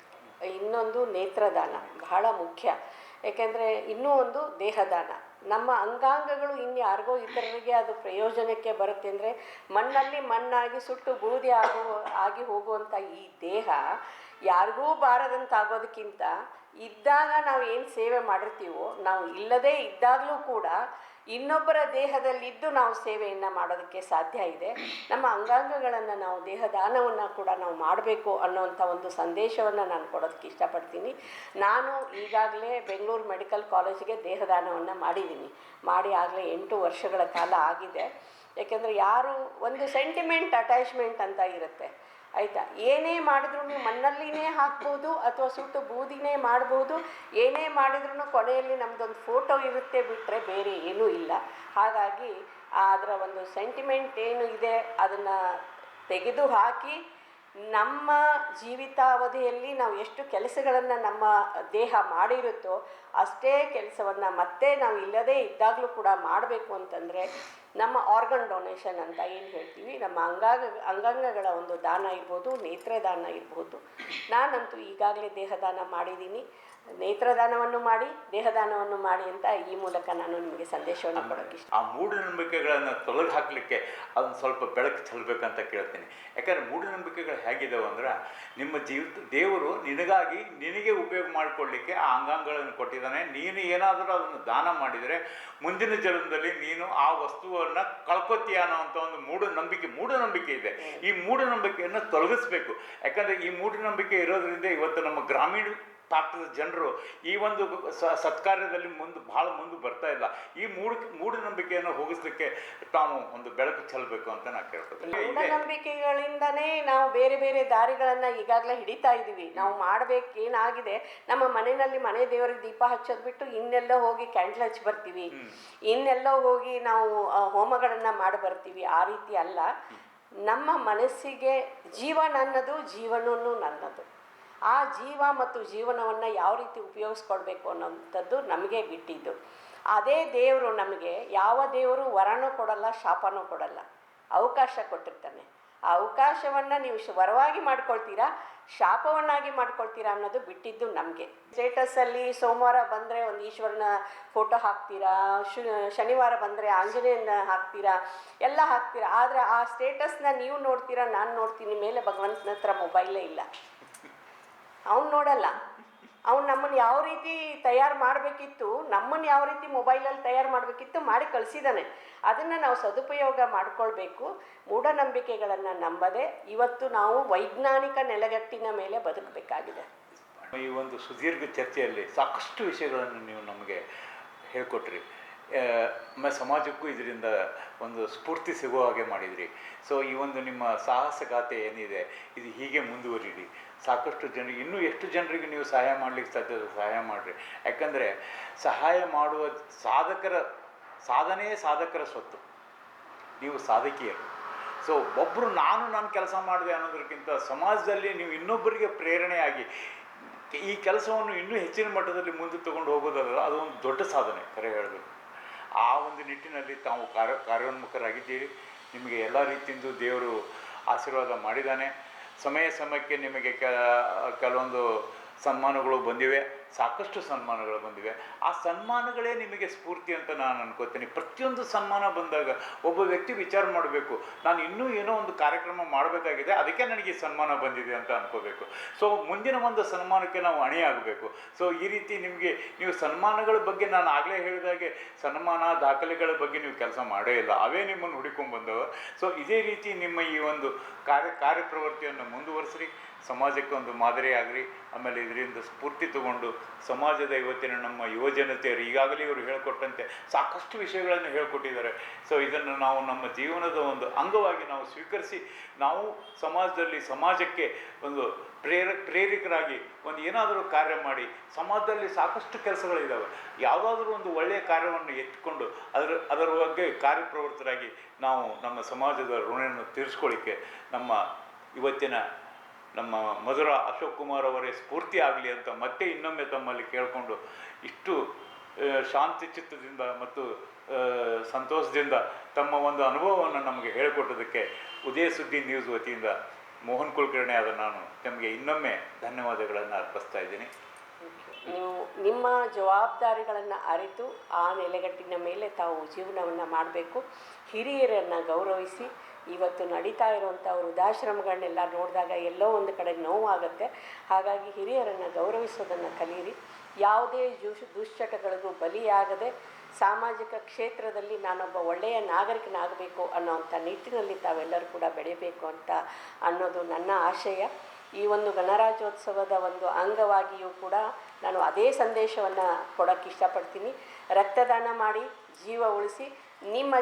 ಇನ್ನೊಂದು ನೇತ್ರದಾನ ಬಹಳ ಮುಖ್ಯ. ಏಕೆಂದರೆ ಇನ್ನೂ ಒಂದು ದೇಹದಾನ. ನಮ್ಮ ಅಂಗಾಂಗಗಳು ಇನ್ಯಾರಿಗೋ ಇತರರಿಗೆ ಅದು ಪ್ರಯೋಜನಕ್ಕೆ ಬರುತ್ತೆ ಅಂದರೆ ಮಣ್ಣಲ್ಲಿ ಮಣ್ಣಾಗಿ ಸುಟ್ಟು ಬೂದಿ ಆಗಿ ಹೋಗುವಂಥ ಈ ದೇಹ ಯಾರಿಗೂ ಬಾರದಂತಾಗೋದಕ್ಕಿಂತ ಇದ್ದಾಗ ನಾವು ಏನು ಸೇವೆ ಮಾಡಿರ್ತೀವೋ, ನಾವು ಇಲ್ಲದೇ ಇದ್ದಾಗಲೂ ಕೂಡ ಇನ್ನೊಬ್ಬರ ದೇಹದಲ್ಲಿದ್ದು ನಾವು ಸೇವೆಯನ್ನು ಮಾಡೋದಕ್ಕೆ ಸಾಧ್ಯ ಇದೆ. ನಮ್ಮ ಅಂಗಾಂಗಗಳನ್ನು ನಾವು ದೇಹದಾನವನ್ನು ಕೂಡ ನಾವು ಮಾಡಬೇಕು ಅನ್ನೋವಂಥ ಒಂದು ಸಂದೇಶವನ್ನು ನಾನು ಕೊಡೋದಕ್ಕೆ ಇಷ್ಟಪಡ್ತೀನಿ. ನಾನು ಈಗಾಗಲೇ ಬೆಂಗಳೂರು ಮೆಡಿಕಲ್ ಕಾಲೇಜಿಗೆ ದೇಹದಾನವನ್ನು ಮಾಡಿ ಆಗಲೇ 8 ವರ್ಷಗಳ ಕಾಲ ಆಗಿದೆ. ಏಕೆಂದರೆ ಯಾರು ಒಂದು ಸೆಂಟಿಮೆಂಟ್ ಅಟ್ಯಾಚ್ಮೆಂಟ್ ಅಂತ ಇರುತ್ತೆ, ಆಯಿತಾ. ಏನೇ ಮಾಡಿದ್ರೂ ಮಣ್ಣಲ್ಲಿನೇ ಹಾಕ್ಬೋದು ಅಥವಾ ಸುಟ್ಟು ಬೂದಿನೇ ಮಾಡ್ಬೋದು. ಏನೇ ಮಾಡಿದ್ರೂ ಕೊನೆಯಲ್ಲಿ ನಮ್ಮದೊಂದು ಫೋಟೋ ಇರುತ್ತೆ ಬಿಟ್ಟರೆ ಬೇರೆ ಏನೂ ಇಲ್ಲ. ಹಾಗಾಗಿ ಅದರ ಒಂದು ಸೆಂಟಿಮೆಂಟ್ ಏನು ಇದೆ ಅದನ್ನು ತೆಗೆದು ಹಾಕಿ ನಮ್ಮ ಜೀವಿತಾವಧಿಯಲ್ಲಿ ನಾವು ಎಷ್ಟು ಕೆಲಸಗಳನ್ನು ನಮ್ಮ ದೇಹ ಮಾಡಿರುತ್ತೋ ಅಷ್ಟೇ ಕೆಲಸವನ್ನು ಮತ್ತೆ ನಾವು ಇಲ್ಲದೇ ಇದ್ದಾಗಲೂ ಕೂಡ ಮಾಡಬೇಕು ಅಂತಂದರೆ ನಮ್ಮ ಆರ್ಗನ್ ಡೊನೇಷನ್ ಅಂತ ಏನು ಹೇಳ್ತೀವಿ, ನಮ್ಮ ಅಂಗಾಂಗಗಳ ಒಂದು ದಾನ ಇರ್ಬೋದು, ನೇತ್ರದಾನ ಇರ್ಬೋದು. ನಾನಂತೂ ಈಗಾಗಲೇ ದೇಹದಾನ ಮಾಡಿದ್ದೀನಿ. ನೇತ್ರದಾನವನ್ನು ಮಾಡಿ ದೇಹದಾನವನ್ನು ಮಾಡಿ ಅಂತ ಈ ಮೂಲಕ ನಾನು ನಿಮಗೆ ಸಂದೇಶವನ್ನು ಕೊಡೋಕ್ಕೆ ಇಷ್ಟ. ಆ ಮೂಢನಂಬಿಕೆಗಳನ್ನು ತೊಲಗಿ ಹಾಕಲಿಕ್ಕೆ ಅದನ್ನು ಸ್ವಲ್ಪ ಬೆಳಕು ಚೆಲ್ಲಬೇಕಂತ ಕೇಳ್ತೀನಿ. ಯಾಕಂದರೆ ಮೂಢನಂಬಿಕೆಗಳು ಹೇಗಿದ್ದಾವೆ ಅಂದ್ರೆ, ನಿಮ್ಮ ದೇವರು ನಿನಗೆ ಉಪಯೋಗ ಮಾಡಿಕೊಳ್ಳಲಿಕ್ಕೆ ಆ ಅಂಗಾಂಗಗಳನ್ನು ಕೊಟ್ಟಿದ್ದಾನೆ. ನೀನು ಏನಾದರೂ ಅದನ್ನು ದಾನ ಮಾಡಿದರೆ ಮುಂದಿನ ಜನ್ಮದಲ್ಲಿ ನೀನು ಆ ವಸ್ತುವನ್ನು ಕಳ್ಕೊತೀಯ ಅನ್ನೋವಂಥ ಒಂದು ಮೂಢನಂಬಿಕೆ ಇದೆ. ಈ ಮೂಢನಂಬಿಕೆಯನ್ನು ತೊಲಗಿಸ್ಬೇಕು. ಯಾಕಂದರೆ ಈ ಮೂಢನಂಬಿಕೆ ಇರೋದ್ರಿಂದ ಇವತ್ತು ನಮ್ಮ ಗ್ರಾಮೀಣ ಪ್ರಾಂತದ ಜನರು ಈ ಒಂದು ಸತ್ಕಾರ್ಯದಲ್ಲಿ ಭಾಳ ಮುಂದೆ ಬರ್ತಾ ಇಲ್ಲ. ಈ ಮೂಢನಂಬಿಕೆಯನ್ನು ಹೋಗಿಸ್ಲಿಕ್ಕೆ ತಾವು ಒಂದು ಬೆಳಕು ಚೆಲ್ಲಬೇಕು ಅಂತ ನಾನು ಕೇಳ್ಕೊತೀನಿ. ಮೂಢನಂಬಿಕೆಗಳಿಂದನೇ ನಾವು ಬೇರೆ ಬೇರೆ ದಾರಿಗಳನ್ನು ಈಗಾಗಲೇ ಹಿಡಿತಾ ಇದ್ದೀವಿ. ನಾವು ಮಾಡಬೇಕೇನಾಗಿದೆ, ನಮ್ಮ ಮನೆ ದೇವರಿಗೆ ದೀಪ ಹಚ್ಚೋದು ಬಿಟ್ಟು ಇನ್ನೆಲ್ಲೋ ಹೋಗಿ ಕ್ಯಾಂಡಲ್ ಹಚ್ಚಿ ಬರ್ತೀವಿ, ಇನ್ನೆಲ್ಲೋ ಹೋಗಿ ನಾವು ಹೋಮಗಳನ್ನು ಮಾಡಿ ಬರ್ತೀವಿ. ಆ ರೀತಿ ಅಲ್ಲ. ನಮ್ಮ ಮನಸ್ಸಿಗೆ ಜೀವ ನನ್ನದು, ಜೀವನವೂ ನನ್ನದು. ಆ ಜೀವ ಮತ್ತು ಜೀವನವನ್ನು ಯಾವ ರೀತಿ ಉಪಯೋಗಿಸ್ಕೊಳ್ಬೇಕು ಅನ್ನೋಂಥದ್ದು ನಮಗೆ ಬಿಟ್ಟಿದ್ದು. ಅದೇ ದೇವರು ನಮಗೆ ಯಾವ ದೇವರು ವರನೂ ಕೊಡಲ್ಲ, ಶಾಪನೂ ಕೊಡಲ್ಲ, ಅವಕಾಶ ಕೊಟ್ಟಿರ್ತಾನೆ. ಆ ಅವಕಾಶವನ್ನು ನೀವು ವರವಾಗಿ ಮಾಡ್ಕೊಳ್ತೀರಾ, ಶಾಪವನ್ನಾಗಿ ಮಾಡ್ಕೊಳ್ತೀರಾ ಅನ್ನೋದು ಬಿಟ್ಟಿದ್ದು ನಮಗೆ. ಸ್ಟೇಟಸಲ್ಲಿ ಸೋಮವಾರ ಬಂದರೆ ಒಂದು ಈಶ್ವರನ ಫೋಟೋ ಹಾಕ್ತೀರಾ, ಶನಿವಾರ ಬಂದರೆ ಆಂಜನೇಯನ ಹಾಕ್ತೀರಾ, ಎಲ್ಲ ಹಾಕ್ತೀರಾ. ಆದರೆ ಆ ಸ್ಟೇಟಸ್ನ ನೀವು ನೋಡ್ತೀರಾ, ನಾನು ನೋಡ್ತೀನಿ. ಮೇಲೆ ಭಗವಂತನ ಹತ್ರ ಮೊಬೈಲೇ ಇಲ್ಲ, ಅವ್ನು ನೋಡಲ್ಲ. ಅವ್ನು ನಮ್ಮನ್ನು ಯಾವ ರೀತಿ ತಯಾರು ಮಾಡಬೇಕಿತ್ತು, ನಮ್ಮನ್ನು ಯಾವ ರೀತಿ ಮೊಬೈಲಲ್ಲಿ ತಯಾರು ಮಾಡಬೇಕಿತ್ತು ಮಾಡಿ ಕಳಿಸಿದ್ದಾನೆ. ಅದನ್ನು ನಾವು ಸದುಪಯೋಗ ಮಾಡಿಕೊಳ್ಬೇಕು. ಮೂಢನಂಬಿಕೆಗಳನ್ನು ನಂಬದೆ ಇವತ್ತು ನಾವು ವೈಜ್ಞಾನಿಕ ನೆಲೆಗಟ್ಟಿನ ಮೇಲೆ ಬದುಕಬೇಕಾಗಿದೆ. ಈ ಒಂದು ಸುದೀರ್ಘ ಚರ್ಚೆಯಲ್ಲಿ ಸಾಕಷ್ಟು ವಿಷಯಗಳನ್ನು ನೀವು ನಮಗೆ ಹೇಳಿಕೊಟ್ರಿ. ಸಮಾಜಕ್ಕೂ ಇದರಿಂದ ಒಂದು ಸ್ಫೂರ್ತಿ ಸಿಗುವ ಹಾಗೆ ಮಾಡಿದ್ರಿ. ಸೊ ಈ ಒಂದು ನಿಮ್ಮ ಸಾಹಸಗಾಥೆ ಏನಿದೆ ಇದು ಹೀಗೆ ಮುಂದುವರಿಡಿ. ಸಾಕಷ್ಟು ಜನರಿಗೆ, ಇನ್ನೂ ಎಷ್ಟು ಜನರಿಗೆ ನೀವು ಸಹಾಯ ಮಾಡಲಿಕ್ಕೆ ಸಾಧ್ಯ ಸಹಾಯ ಮಾಡಿರಿ. ಯಾಕಂದರೆ ಸಹಾಯ ಮಾಡುವ ಸಾಧಕರ ಸ್ವತ್ತು. ನೀವು ಸಾಧಕಿಯರು. ಸೊ ಒಬ್ಬರು ನಾನು ಕೆಲಸ ಮಾಡಿದೆ ಅನ್ನೋದಕ್ಕಿಂತ ಸಮಾಜದಲ್ಲಿ ನೀವು ಇನ್ನೊಬ್ಬರಿಗೆ ಪ್ರೇರಣೆಯಾಗಿ ಈ ಕೆಲಸವನ್ನು ಇನ್ನೂ ಹೆಚ್ಚಿನ ಮಟ್ಟದಲ್ಲಿ ಮುಂದೆ ತಗೊಂಡು ಹೋಗೋದಲ್ಲ, ಅದು ಒಂದು ದೊಡ್ಡ ಸಾಧನೆ ಕರೆ ಹೇಳಬೇಕು. ಆ ಒಂದು ನಿಟ್ಟಿನಲ್ಲಿ ತಾವು ಕಾರ್ಯೋನ್ಮುಖರಾಗಿದ್ದೀರಿ. ನಿಮಗೆ ಎಲ್ಲ ರೀತಿಯಿಂದ ದೇವರು ಆಶೀರ್ವಾದ ಮಾಡಿದ್ದಾನೆ. ಸಮಯಕ್ಕೆ ನಿಮಗೆ ಕೆಲವೊಂದು ಸನ್ಮಾನಗಳು ಬಂದಿವೆ, ಸಾಕಷ್ಟು ಸನ್ಮಾನಗಳು ಬಂದಿವೆ. ಆ ಸನ್ಮಾನಗಳೇ ನಿಮಗೆ ಸ್ಫೂರ್ತಿ ಅಂತ ನಾನು ಅನ್ಕೋತೀನಿ. ಪ್ರತಿಯೊಂದು ಸನ್ಮಾನ ಬಂದಾಗ ಒಬ್ಬ ವ್ಯಕ್ತಿ ವಿಚಾರ ಮಾಡಬೇಕು, ನಾನು ಇನ್ನೂ ಏನೋ ಒಂದು ಕಾರ್ಯಕ್ರಮ ಮಾಡಬೇಕಾಗಿದೆ, ಅದಕ್ಕೆ ನನಗೆ ಈ ಸನ್ಮಾನ ಬಂದಿದೆ ಅಂತ ಅನ್ಕೋಬೇಕು. ಸೊ ಮುಂದಿನ ಒಂದು ಸನ್ಮಾನಕ್ಕೆ ನಾವು ಅಣಿಯಾಗಬೇಕು. ಸೊ ಈ ರೀತಿ ನೀವು ಸನ್ಮಾನಗಳ ಬಗ್ಗೆ ನಾನು ಆಗಲೇ ಹೇಳಿದಾಗೆ ಸನ್ಮಾನ ದಾಖಲೆಗಳ ಬಗ್ಗೆ ನೀವು ಕೆಲಸ ಮಾಡೇ ಇಲ್ಲ, ಅವೇ ನಿಮ್ಮನ್ನು ಹುಡುಕೊಂಡು ಬಂದವ. ಸೊ ಇದೇ ರೀತಿ ನಿಮ್ಮ ಈ ಒಂದು ಕಾರ್ಯಪ್ರವೃತ್ತಿಯನ್ನು ಮುಂದುವರಿಸ್ರಿ. ಸಮಾಜಕ್ಕೆ ಒಂದು ಮಾದರಿ ಆಗಲಿ. ಆಮೇಲೆ ಇದರಿಂದ ಸ್ಫೂರ್ತಿ ತಗೊಂಡು ಸಮಾಜದ ಇವತ್ತಿನ ನಮ್ಮ ಯುವಜನತೆಯರು ಈಗಾಗಲೇ ಇವರು ಹೇಳಿಕೊಟ್ಟಂತೆ ಸಾಕಷ್ಟು ವಿಷಯಗಳನ್ನು ಹೇಳಿಕೊಟ್ಟಿದ್ದಾರೆ. ಸೊ ಇದನ್ನು ನಾವು ನಮ್ಮ ಜೀವನದ ಒಂದು ಅಂಗವಾಗಿ ನಾವು ಸ್ವೀಕರಿಸಿ ನಾವು ಸಮಾಜಕ್ಕೆ ಒಂದು ಪ್ರೇರಕರಾಗಿ ಒಂದು ಏನಾದರೂ ಕಾರ್ಯ ಮಾಡಿ, ಸಮಾಜದಲ್ಲಿ ಸಾಕಷ್ಟು ಕೆಲಸಗಳಿದ್ದಾವೆ, ಯಾವುದಾದ್ರೂ ಒಂದು ಒಳ್ಳೆಯ ಕಾರ್ಯವನ್ನು ಎತ್ತಿಕೊಂಡು ಅದರ ಬಗ್ಗೆ ಕಾರ್ಯಪ್ರವೃತ್ತರಾಗಿ ನಾವು ನಮ್ಮ ಸಮಾಜದ ಋಣವನ್ನು ತೀರಿಸ್ಕೊಳ್ಳಿಕ್ಕೆ ಇವತ್ತಿನ ನಮ್ಮ ಮಧುರ ಅಶೋಕ್ ಕುಮಾರ್ ಅವರೇ ಸ್ಫೂರ್ತಿ ಆಗಲಿ ಅಂತ ಮತ್ತೆ ಇನ್ನೊಮ್ಮೆ ತಮ್ಮಲ್ಲಿ ಕೇಳಿಕೊಂಡು ಇಷ್ಟು ಶಾಂತಿ ಚಿತ್ತದಿಂದ ಮತ್ತು ಸಂತೋಷದಿಂದ ತಮ್ಮ ಒಂದು ಅನುಭವವನ್ನು ನಮಗೆ ಹೇಳಿಕೊಟ್ಟೋದಕ್ಕೆ ಉದಯ ಸುದ್ದಿ ನ್ಯೂಸ್ ವತಿಯಿಂದ ಮೋಹನ್ ಕುಲಕರ್ಣಿ ಆದ ನಾನು ತಮಗೆ ಇನ್ನೊಮ್ಮೆ ಧನ್ಯವಾದಗಳನ್ನು ಅರ್ಪಿಸ್ತಾ ಇದ್ದೀನಿ. ನೀವು ನಿಮ್ಮ ಜವಾಬ್ದಾರಿಗಳನ್ನು ಅರಿತು ಆ ನೆಲೆಗಟ್ಟಿನ ಮೇಲೆ ತಾವು ಜೀವನವನ್ನು ಮಾಡಬೇಕು. ಹಿರಿಯರನ್ನು ಗೌರವಿಸಿ. ಇವತ್ತು ನಡೀತಾ ಇರುವಂಥ ವೃದ್ಧಾಶ್ರಮಗಳನ್ನೆಲ್ಲ ನೋಡಿದಾಗ ಎಲ್ಲೋ ಒಂದು ಕಡೆ ನೋವಾಗುತ್ತೆ. ಹಾಗಾಗಿ ಹಿರಿಯರನ್ನು ಗೌರವಿಸೋದನ್ನು ಕಲಿಯಿರಿ. ಯಾವುದೇ ದುಶ್ಚಟಗಳಿಗೂ ಬಲಿಯಾಗದೆ ಸಾಮಾಜಿಕ ಕ್ಷೇತ್ರದಲ್ಲಿ ನಾನೊಬ್ಬ ಒಳ್ಳೆಯ ನಾಗರಿಕನಾಗಬೇಕು ಅನ್ನೋವಂಥ ನಿಟ್ಟಿನಲ್ಲಿ ತಾವೆಲ್ಲರೂ ಕೂಡ ಬೆಳೆಯಬೇಕು ಅನ್ನೋದು ನನ್ನ ಆಶಯ. ಈ ಒಂದು ಗಣರಾಜ್ಯೋತ್ಸವದ ಒಂದು ಅಂಗವಾಗಿಯೂ ಕೂಡ ನಾನು ಅದೇ ಸಂದೇಶವನ್ನು ಕೊಡೋಕ್ಕೆ ಇಷ್ಟಪಡ್ತೀನಿ. ರಕ್ತದಾನ ಮಾಡಿ, ಜೀವ ಉಳಿಸಿ. ನಿಮ್ಮ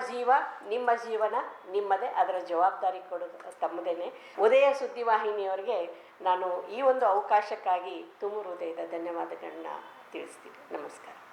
ಜೀವನ ನಿಮ್ಮದೇ, ಅದರ ಜವಾಬ್ದಾರಿ ಕೊಡೋದು ತಮ್ಮದೇ. ಉದಯ ಸುದ್ದಿವಾಹಿನಿಯವರಿಗೆ ನಾನು ಈ ಒಂದು ಅವಕಾಶಕ್ಕಾಗಿ ತುಂಬ ಹೃದಯದ ಧನ್ಯವಾದಗಳನ್ನ ತಿಳಿಸ್ತೀನಿ. ನಮಸ್ಕಾರ.